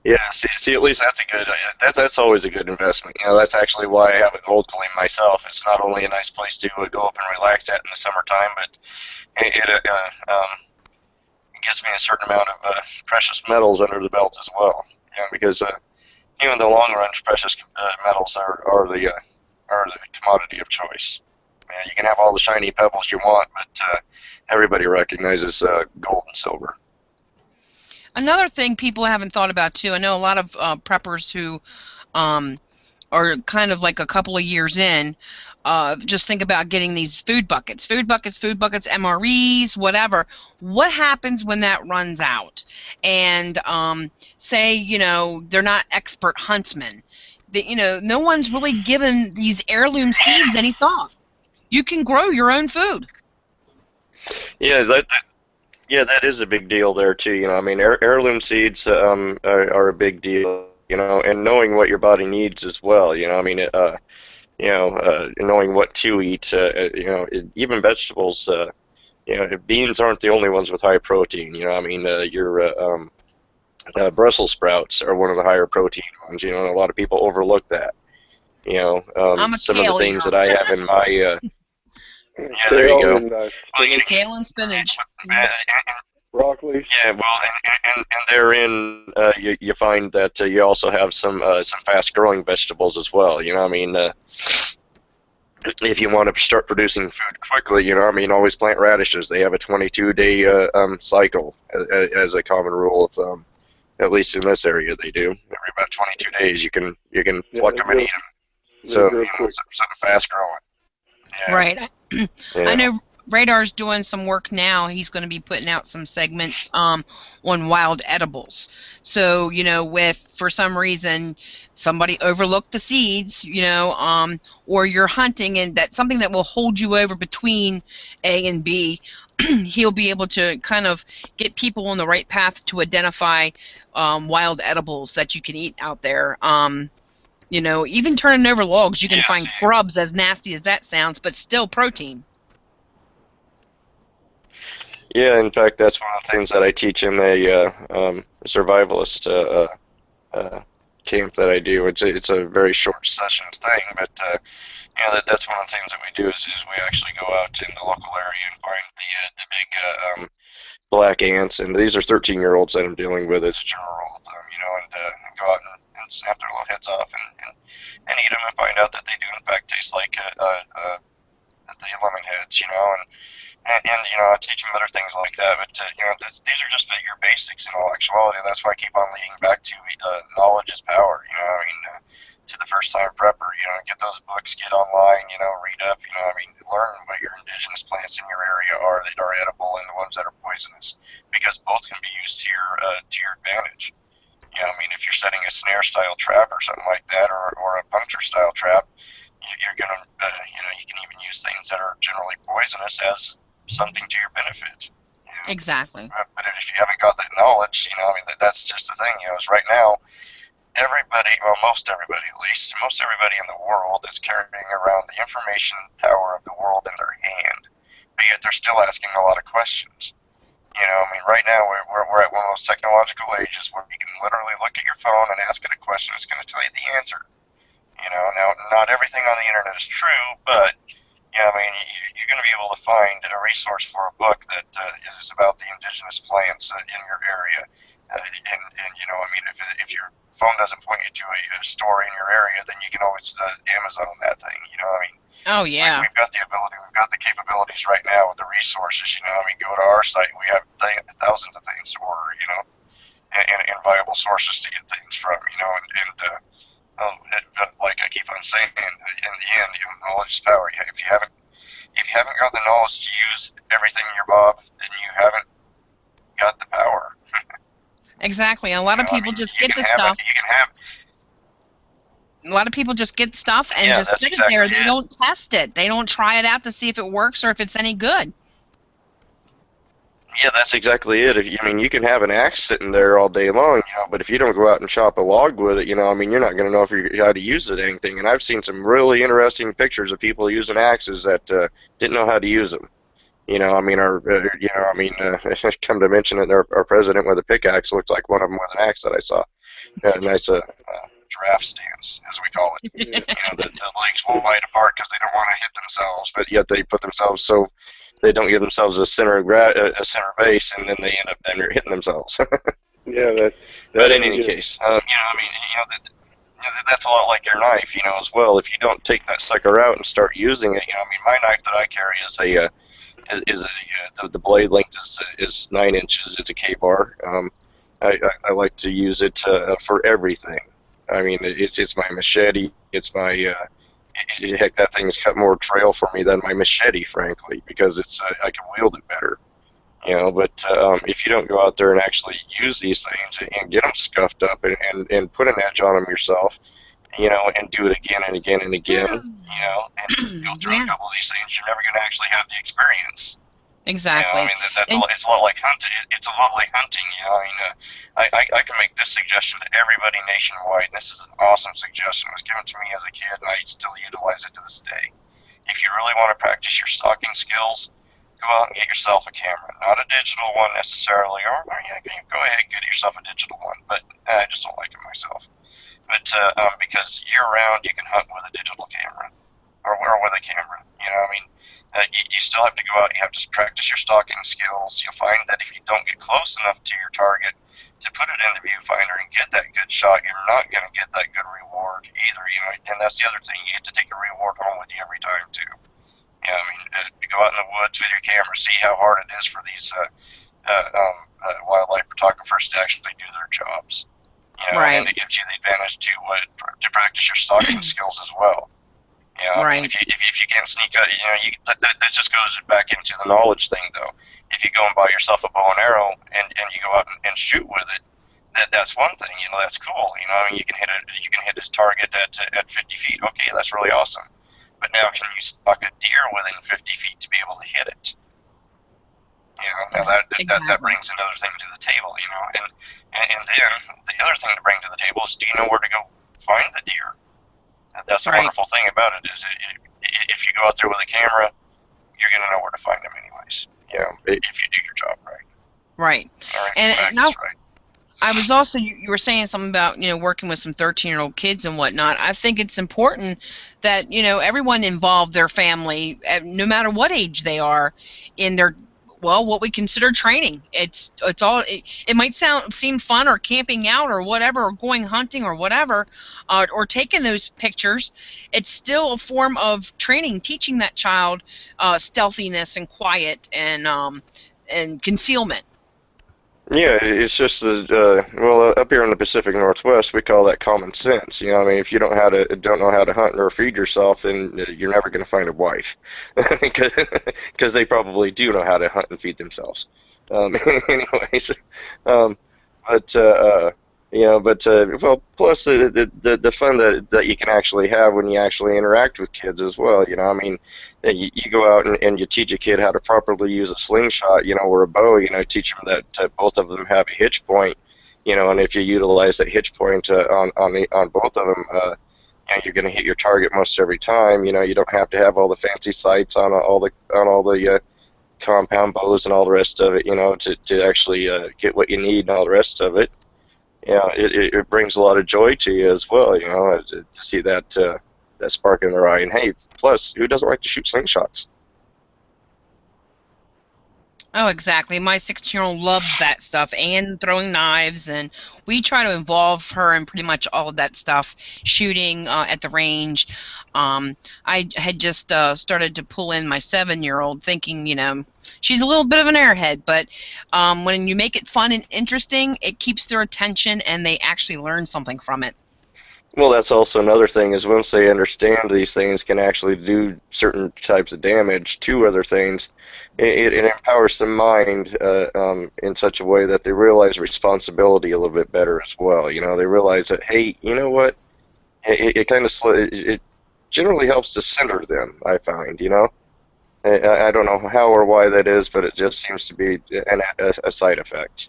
Yeah, see, at least that's a good. That's always a good investment. That's actually why I have a gold coin myself. It's not only a nice place to go up and relax at in the summertime, but it gives me a certain amount of precious metals under the belt as well. Because in the long run, precious metals are the commodity of choice. You can have all the shiny pebbles you want, but everybody recognizes gold and silver. Another thing people haven't thought about too, I know a lot of preppers who are kind of like a couple of years in, just think about getting these food buckets, MREs, whatever. What happens when that runs out? And say, they're not expert huntsmen. No one's really given these heirloom seeds any thought. You can grow your own food. Yeah, that is a big deal there too. I mean, heirloom seeds are a big deal. And knowing what your body needs as well. I mean, knowing what to eat. Even vegetables. Beans aren't the only ones with high protein. I mean, your Brussels sprouts are one of the higher protein ones. And a lot of people overlook that. I'm a Some of the kale things eater. that I have in my yeah, there you go. Well, Kale and spinach. Broccoli. Yeah, well, and therein you find that you also have some fast-growing vegetables as well. I mean, if you want to start producing food quickly, I mean, always plant radishes. They have a 22-day cycle as a common rule of thumb. At least in this area, they do. Every about 22 days, you can pluck them and eat them. So something fast-growing. Yeah. Right. Yeah. I know Radar's doing some work now. He's going to be putting out some segments on wild edibles. So, if for some reason somebody overlooked the seeds, or you're hunting and that's something that will hold you over between A and B, he'll be able to kind of get people on the right path to identify wild edibles that you can eat out there. Even turning over logs, you can find grubs, as nasty as that sounds, but still protein. Yeah, in fact, that's one of the things that I teach in a survivalist camp that I do. It's a very short session thing, but that's one of the things that we do is we actually go out in the local area and find the big black ants, and these are 13-year-olds that I'm dealing with as a general rule of thumb, and go out and snap their little heads off and eat them and find out that they do in fact taste like the lemon heads, and I teach them other things like that, but these are just your basics in all actuality. That's why I keep on leading back to knowledge is power. To the first-time prepper, get those books, get online, read up, learn what your indigenous plants in your area are that are edible and the ones that are poisonous, because both can be used to your advantage. If you're setting a snare-style trap or something like that, or a puncture-style trap, you're gonna, you can even use things that are generally poisonous as something to your benefit. Exactly. But if you haven't got that knowledge, that's just the thing. Is right now, everybody, well, most everybody at least, most everybody in the world is carrying around the information power of the world in their hand, but yet they're still asking a lot of questions. Right now we're at one of those technological ages where you can literally look at your phone and ask it a question. It's going to tell you the answer. Now not everything on the internet is true, but you're going to be able to find a resource for a book that is about the indigenous plants in your area. If your phone doesn't point you to a store in your area, then you can always Amazon that thing. Oh yeah. We've got the ability, we've got the capabilities right now with the resources. Go to our site, we have thousands of things to order. And viable sources to get things from. Like I keep on saying, in the end, knowledge is power. If you haven't got the knowledge to use everything in your bob, then you haven't got the power. Exactly. A lot of people just get the You stuff. can have. A lot of people just get stuff and Yeah, just that's sit it exactly there. They it. don't test it. They don't try it out to see if it works or if it's any good. Yeah, that's exactly it. You can have an axe sitting there all day long, but if you don't go out and chop a log with it, you're not going to know how to use the dang thing. And I've seen some really interesting pictures of people using axes that didn't know how to use them. Come to mention it, our president with a pickaxe looked like one of them with an axe that I saw. A nice giraffe stance, as we call it. The legs wide apart because they don't want to hit themselves, but yet they put themselves so they don't give themselves a center base, and then they end up hitting themselves. Yeah, But in any case, that's a lot like your knife, as well. If you don't take that sucker out and start using it, my knife that I carry the blade length is 9 inches. It's a K-bar. I like to use it for everything. It's my machete. It's my heck, that thing's cut more trail for me than my machete, frankly, because I can wield it better. But if you don't go out there and actually use these things and get them scuffed up and put an edge on them yourself, and do it again and again and again, and go through a couple of these things, you're never going to actually have the experience. Exactly. It's a lot like hunting. It's a lot like hunting. I can make this suggestion to everybody nationwide. And this is an awesome suggestion. It was given to me as a kid, and I still utilize it to this day. If you really want to practice your stalking skills, go out and get yourself a camera. Not a digital one necessarily, or go ahead and get yourself a digital one. But I just don't like it myself. But because year-round you can hunt with a digital camera or with a camera. You still have to go out. You have to practice your stalking skills. You'll find that if you don't get close enough to your target to put it in the viewfinder and get that good shot, you're not going to get that good reward either. And that's the other thing. You get to take a reward home with you every time too. To go out in the woods with your camera, see how hard it is for these wildlife photographers to actually do their jobs. Right. And it gives you the advantage to practice your stalking skills as well. Right. If you can't sneak out, that just goes back into the knowledge thing, though. If you go and buy yourself a bow and arrow and you go out and shoot with it, that's one thing. That's cool. You can hit his target at 50 feet. Okay, that's really awesome. But now, can you stalk a deer within 50 feet to be able to hit it? That brings another thing to the table. And then the other thing to bring to the table is, do you know where to go find the deer? That's the wonderful thing about it is if you go out there with a camera, you're going to know where to find them anyways. If you do your job right. Right. And now, right. I was also, you were saying something about, working with some 13-year-old kids and whatnot. I think it's important that, everyone involve their family, no matter what age they are, in their, what we consider training. It's all, it might seem fun, or camping out or whatever, or going hunting or whatever, or taking those pictures. It's still a form of training, teaching that child stealthiness and quiet and concealment. Yeah, it's just up here in the Pacific Northwest, we call that common sense. If you don't know how to hunt or feed yourself, then you're never going to find a wife, because they probably do know how to hunt and feed themselves. Anyways, plus the fun that you can actually have when you actually interact with kids as well. You go out and you teach a kid how to properly use a slingshot, or a bow. Teach them that both of them have a hitch point, and if you utilize that hitch point on both of them, you're going to hit your target most every time. You don't have to have all the fancy sights on all the compound bows and all the rest of it, to actually get what you need and all the rest of it. It brings a lot of joy to you as well, to see that spark in their eye. And hey, plus, who doesn't like to shoot slingshots? Oh, exactly. My 16-year-old loves that stuff and throwing knives, and we try to involve her in pretty much all of that stuff, shooting at the range. I had just started to pull in my 7-year-old, thinking, she's a little bit of an airhead, but when you make it fun and interesting, it keeps their attention, and they actually learn something from it. Well, that's also another thing is once they understand these things can actually do certain types of damage to other things, it empowers the mind in such a way that they realize responsibility a little bit better as well. You know, they realize that, hey, you know what? It kind of it generally helps to center them. I find, you know, I don't know how or why that is, but it just seems to be a side effect.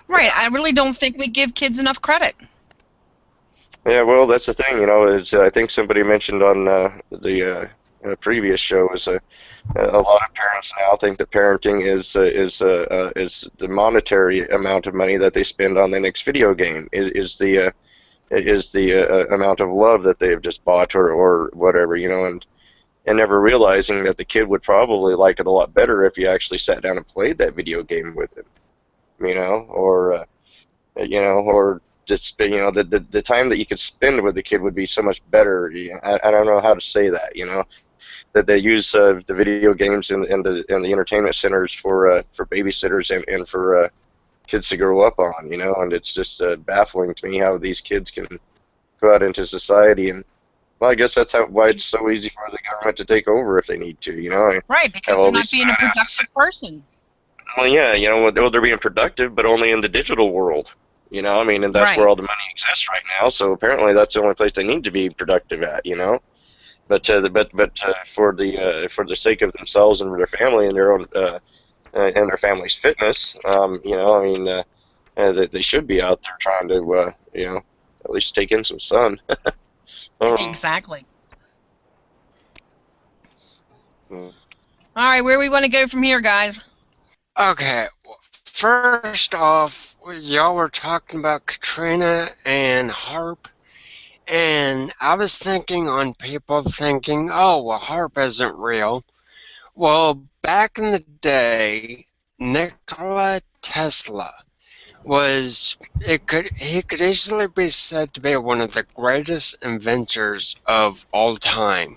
Right. I really don't think we give kids enough credit. Yeah, well, that's the thing, you know. Is I think somebody mentioned on the previous show is a lot of parents now think that parenting is the monetary amount of money that they spend on the next video game is the amount of love that they've just bought or whatever, you know, and never realizing that the kid would probably like it a lot better if you actually sat down and played that video game with him, you know, or just, you know, the time that you could spend with the kid would be so much better. I don't know how to say that, you know, that they use the video games in the entertainment centers for babysitters and for kids to grow up on, you know, and it's just baffling to me how these kids can go out into society and, well, I guess that's why it's so easy for the government to take over if they need to, you know. Right, because they're not being a productive person. Well, yeah, you know, well, they're being productive, but only in the digital world. You know, I mean, and that's Right. where all the money exists right now. So apparently, that's the only place they need to be productive at. You know, but for the sake of themselves and their family and their own and their family's fitness, you know, I mean, they should be out there trying to, you know, at least take in some sun. Exactly. All right, where we want to go from here, guys? Okay, first off, y'all were talking about Katrina and HARP, and I was thinking on people thinking, oh, well, HARP isn't real. Well, back in the day, Nikola Tesla he could easily be said to be one of the greatest inventors of all time,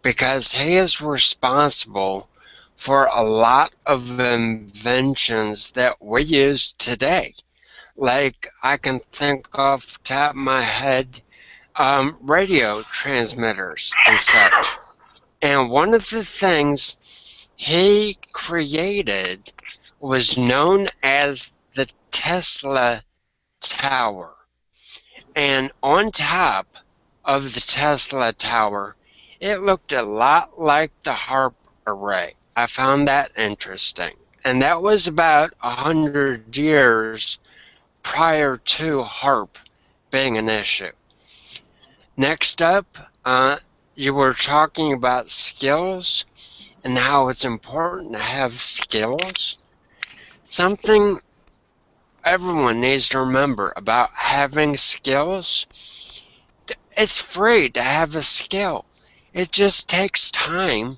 because he is responsible for a lot of inventions that we use today. Like, I can think off the top of my head, radio transmitters and such. And one of the things he created was known as the Tesla Tower. And on top of the Tesla Tower, it looked a lot like the HARP array. I found that interesting. And that was about 100 years prior to HARP being an issue. Next up, you were talking about skills and how it's important to have skills. Something everyone needs to remember about having skills: it's free to have a skill. It just takes time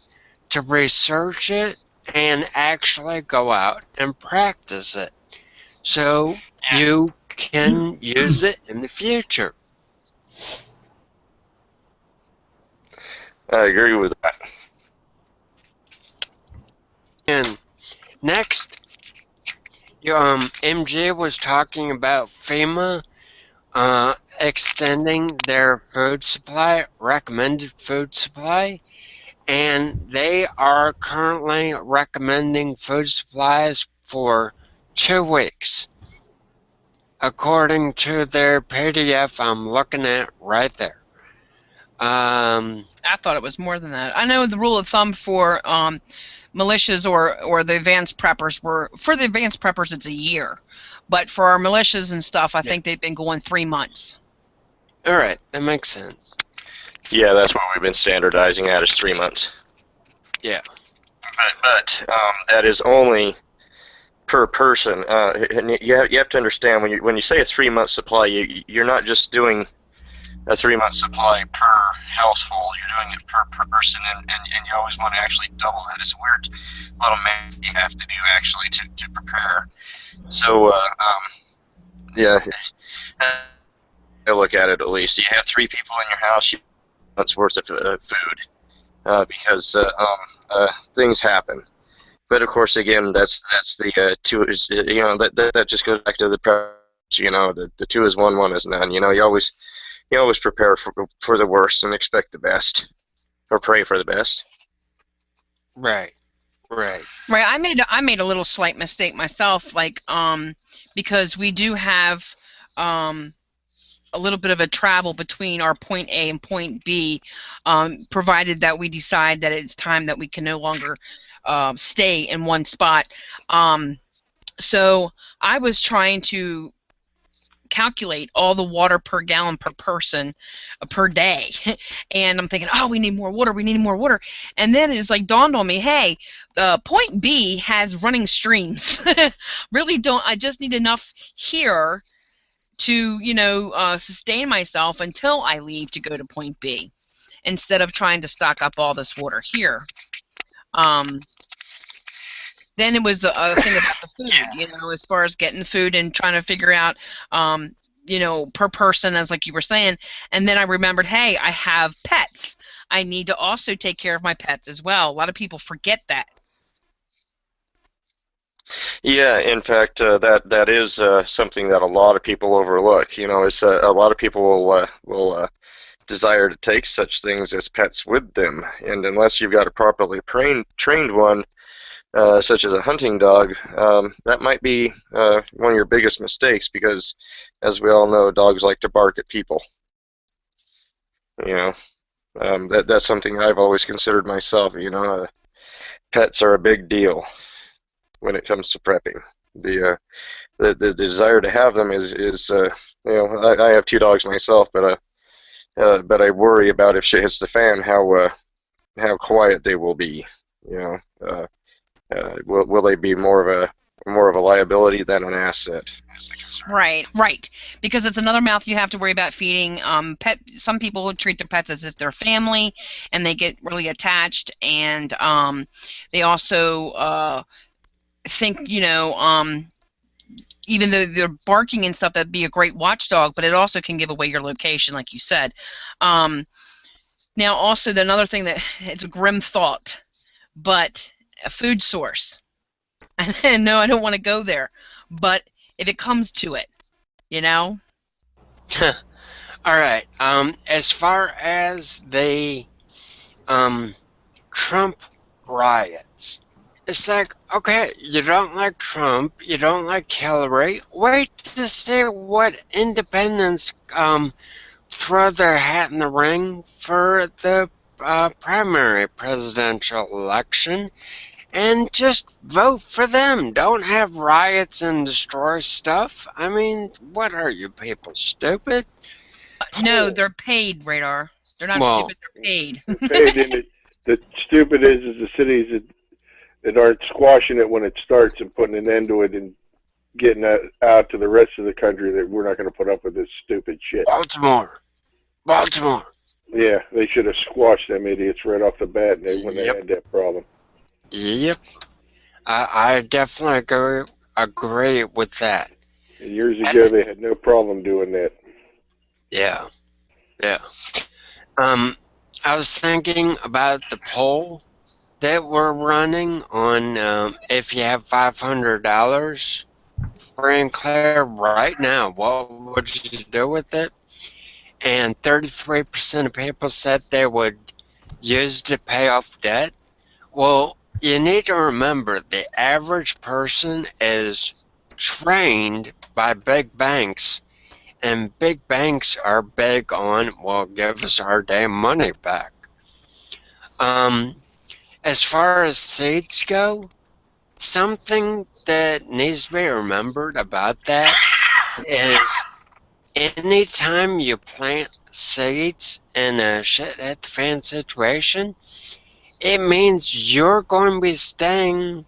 to research it and actually go out and practice it so you can use it in the future. I agree with that. And next, MG was talking about FEMA extending their food supply, recommended food supply, and they are currently recommending food supplies for 2 weeks, according to their PDF I'm looking at right there. I thought it was more than that. I know the rule of thumb for militias or the advanced preppers for the advanced preppers it's a year, but for our militias and stuff, I think they've been going 3 months. All right, that makes sense. Yeah, that's what we've been standardizing at is 3 months. Yeah. But that is only per person. And you have to understand when you say a 3-month supply, you're not just doing a 3-month supply per household. You're doing it per person, and you always want to actually double that. It's a weird little math you have to do actually to prepare. So yeah, I look at it at least. You have 3 people in your house, you have months worth of food because things happen. But of course, again, that's the 2 is, you know, that just goes back to the you know, the 2 is 1, 1 is none. You know, you always you always prepare for the worst and expect the best, or pray for the best. Right. Right. Right. I made a little slight mistake myself, like because we do have a little bit of a travel between our point A and point B, provided that we decide that it's time that we can no longer stay in one spot. So I was trying to calculate all the water per gallon per person per day, and I'm thinking, oh, we need more water, we need more water. And then it was like dawned on me, hey, point B has running streams. Really don't, I just need enough here to, you know, sustain myself until I leave to go to point B, instead of trying to stock up all this water here. Then it was the other thing about the food, you know, as far as getting the food and trying to figure out, you know, per person, as like you were saying. And then I remembered, hey, I have pets. I need to also take care of my pets as well. A lot of people forget that. Yeah, in fact, that is something that a lot of people overlook. You know, it's a lot of people will desire to take such things as pets with them, and unless you've got a properly trained one, such as a hunting dog, that might be one of your biggest mistakes, because, as we all know, dogs like to bark at people. You know, that's something I've always considered myself. You know, pets are a big deal when it comes to prepping. The desire to have them is you know, I have 2 dogs myself, but I worry about, if shit hits the fan, how quiet they will be. You know, will they be more of a liability than an asset? Right, right. Because it's another mouth you have to worry about feeding. Some people treat their pets as if they're family, and they get really attached, and they also think, you know, even though they're barking and stuff, that'd be a great watchdog, but it also can give away your location, like you said. Now, also, another thing that it's a grim thought, but a food source. And no, I don't want to go there, but if it comes to it, you know. All right. As far as the Trump riots, it's like, okay, you don't like Trump, you don't like Hillary. Wait to see what independents throw their hat in the ring for the primary presidential election, and just vote for them. Don't have riots and destroy stuff. I mean, what are you people, stupid? No, they're paid, Radar. They're not stupid, they're paid. They're paid, and the stupid is the cities that aren't squashing it when it starts and putting an end to it and getting that out to the rest of the country that we're not going to put up with this stupid shit. Baltimore. Yeah, they should have squashed them idiots right off the bat when they had that problem. Yep. I definitely agree with that. And years ago, they had no problem doing that. Yeah. I was thinking about the poll that we're running on if you have $500 free and clear right now, what would you do with it? And 33% of people said they would use it to pay off debt. Well, you need to remember the average person is trained by big banks, and big banks are big on, well, give us our damn money back. As far as seeds go, something that needs to be remembered about that is anytime you plant seeds in a shit at the fan situation, it means you're going to be staying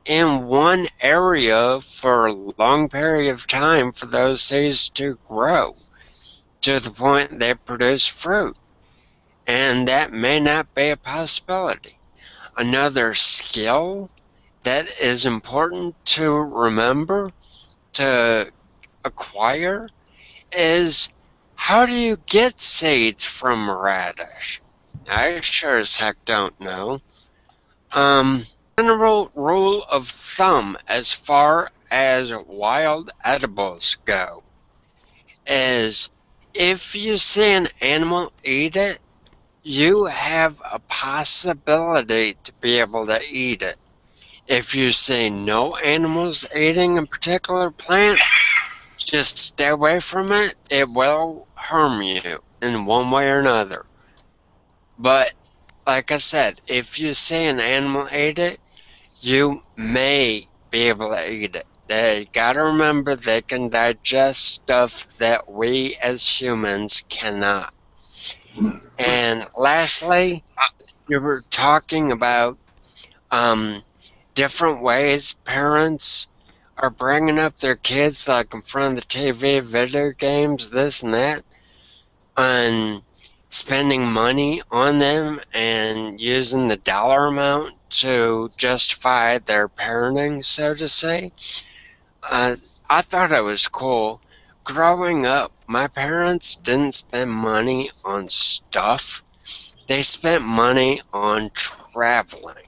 in one area for a long period of time for those seeds to grow to the point they produce fruit. And that may not be a possibility. Another skill that is important to remember, to acquire, is how do you get seeds from radish? I sure as heck don't know. General rule of thumb as far as wild edibles go is if you see an animal eat it, you have a possibility to be able to eat it. If you see no animals eating a particular plant, just stay away from it. It will harm you in one way or another. But, like I said, if you see an animal eat it, you may be able to eat it. They gotta remember they can digest stuff that we as humans cannot. And lastly, you were talking about different ways parents are bringing up their kids, like in front of the TV, video games, this and that, and spending money on them and using the dollar amount to justify their parenting, so to say. I thought it was cool. Growing up, my parents didn't spend money on stuff. They spent money on traveling.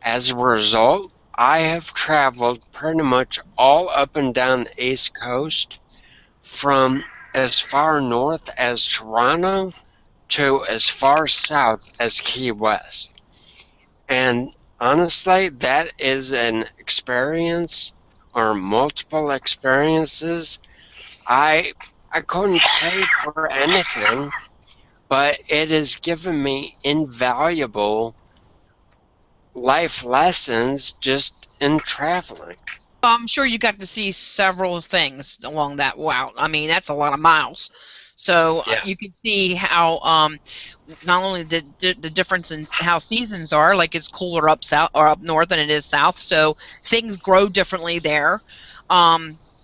As a result, I have traveled pretty much all up and down the East Coast, from as far north as Toronto to as far south as Key West. And honestly, that is an experience, or multiple experiences. I couldn't pay for anything, but it has given me invaluable life lessons just in traveling. I'm sure you got to see several things along that route. I mean, that's a lot of miles. So Yeah. you can see how not only the difference in how seasons are, like it's cooler up south or up north than it is south, so things grow differently there.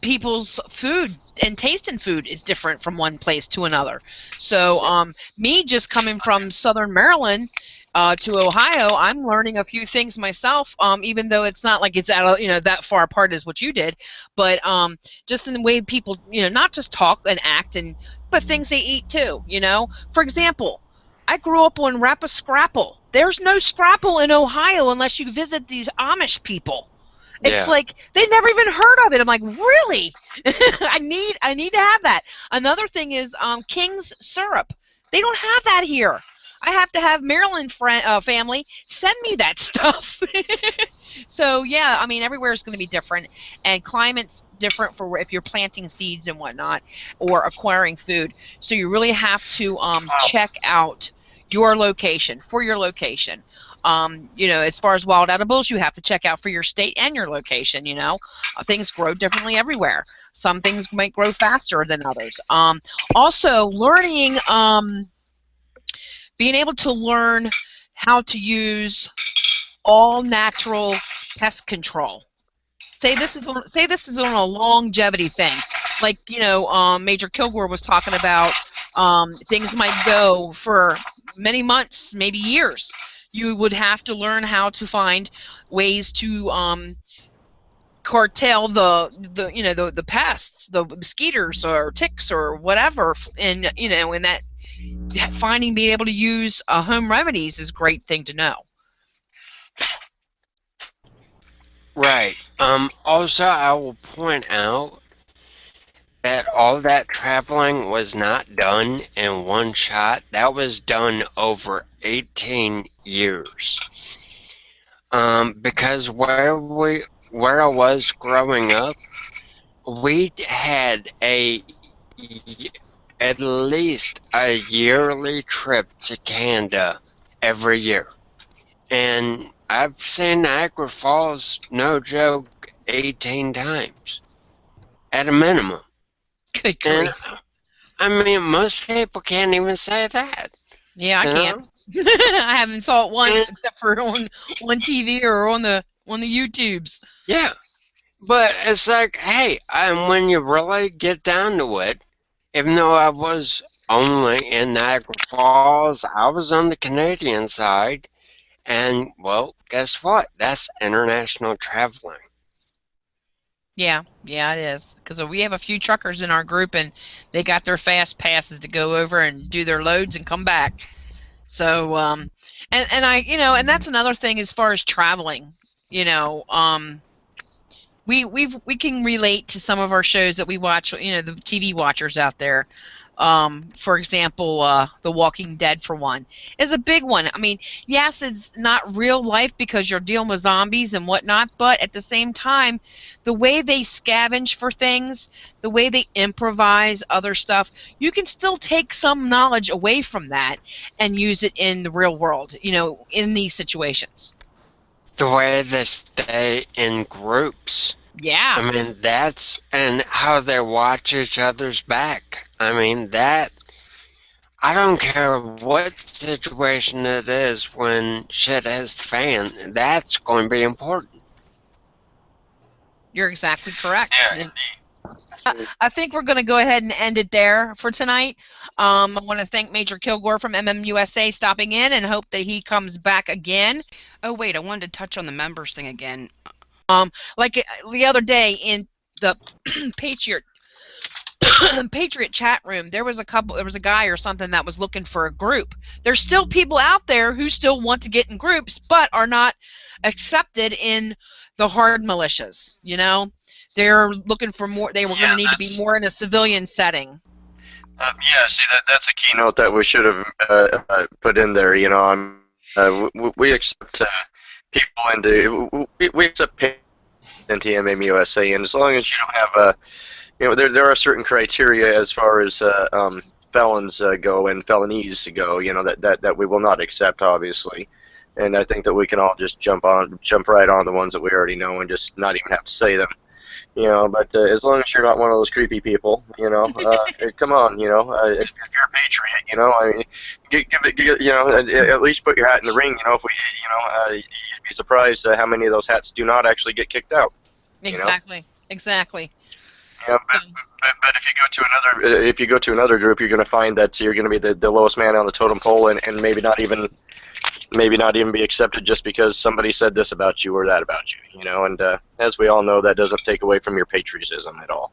People's food and taste in food is different from one place to another. So me just coming from Southern Maryland to Ohio, I'm learning a few things myself, even though it's not like it's at that far apart as what you did, but just in the way people not just talk and act, but things they eat too. For example, I grew up on Rappa-Scrapple. There's no Scrapple in Ohio unless you visit these Amish people. It's Yeah. like they never even heard of it. I'm like, really? I need to have that. Another thing is King's syrup. They don't have that here. I have to have Maryland family send me that stuff. So yeah, I mean, everywhere is going to be different, and climate's different for if you're planting seeds and whatnot, or acquiring food. So you really have to check out your location for your location. As far as wild edibles, you have to check out for your state and your location. Things grow differently everywhere. Some things might grow faster than others. Also, learning. Being able to learn how to use all natural pest control. Say this is on a longevity thing, like Major Killgore was talking about. Things might go for many months, maybe years. You would have to to find ways to curtail the pests, the mosquitoes or ticks or whatever, and in that. Being able to use home remedies is a great thing to know. Right. Also, I will point out that all that traveling was not done in one shot. That was done over 18 years. Because where I was growing up, we had at least a yearly trip to Canada every year. And I've seen Niagara Falls, no joke, 18 times at a minimum. Good grief. And, I mean, most people can't even say that. Yeah, I can't. I haven't saw it once, except for on TV or on the YouTubes. Yeah, but it's like, hey, and when you really get down to it, even though I was only in Niagara Falls, I was on the Canadian side, and, well, guess what? That's international traveling. Yeah, it is. Because we have a few truckers in our group, and they got their fast passes to go over and do their loads and come back. So, and I, and that's another thing as far as traveling. we can relate to some of our shows that we watch. You know, the TV watchers out there. For example, The Walking Dead, for one, is a big one. I mean, yes, it's not real life because you're dealing with zombies and whatnot, but at the same time, the way they scavenge for things, the way they improvise other stuff, you can still take some knowledge away from that and use it in the real world, you know, in these situations. The way they stay in groups. Yeah. I mean, that's, and how they watch each other's back. I mean, that, I don't care what situation it is when shit hits the fan, that's going to be important. You're exactly correct. Yeah, I think we're going to go ahead and end it there for tonight. I want to thank Major Killgore from MMUSA stopping in and hope that he comes back again. Oh, wait, I wanted to touch on the members thing again. Like the other day in the Patriot chat room, there was a guy or something that was looking for a group. There's still people out there who still want to get in groups but are not accepted in the hard militias, you know? They're looking for more. They were going to need to be more in a civilian setting. Yeah, see, that's a keynote that we should have put in there. You know, we accept people into we accept into MMUSA, and as long as you don't have you know, there are certain criteria as far as felons go and felonies go. You know, that we will not accept, obviously. And I think that we can all just jump right on the ones that we already know and just not even have to say them. You know, but as long as you're not one of those creepy people, you know, come on, you know, if you're a patriot, you know, I mean, give it, you know, at least put your hat in the ring. You know, if we, you know, you'd be surprised how many of those hats do not actually get kicked out. Exactly. You know? Exactly. Yeah, but if you go to another group, you're going to find that you're going to be the lowest man on the totem pole, and maybe not even be accepted just because somebody said this about you or that about you. You know, and as we all know, that doesn't take away from your patriotism at all.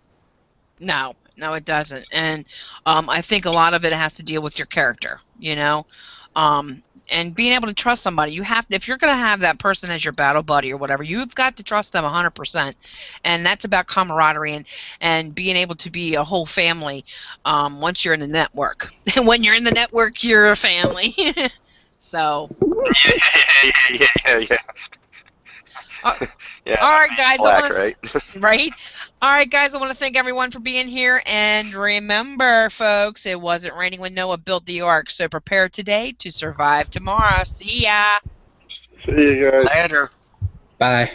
No, it doesn't. And I think a lot of it has to deal with your character. You know. And being able to trust somebody, you have to, if you're going to have that person as your battle buddy or whatever, you've got to trust them 100%, and that's about camaraderie and being able to be a whole family once you're in the network. And when you're in the network, you're a family. So. Yeah. Yeah. All right, guys. Right. Right. All right, guys. I want to thank everyone for being here, and remember, folks, it wasn't raining when Noah built the ark. So prepare today to survive tomorrow. See ya. See you guys. Later. Bye.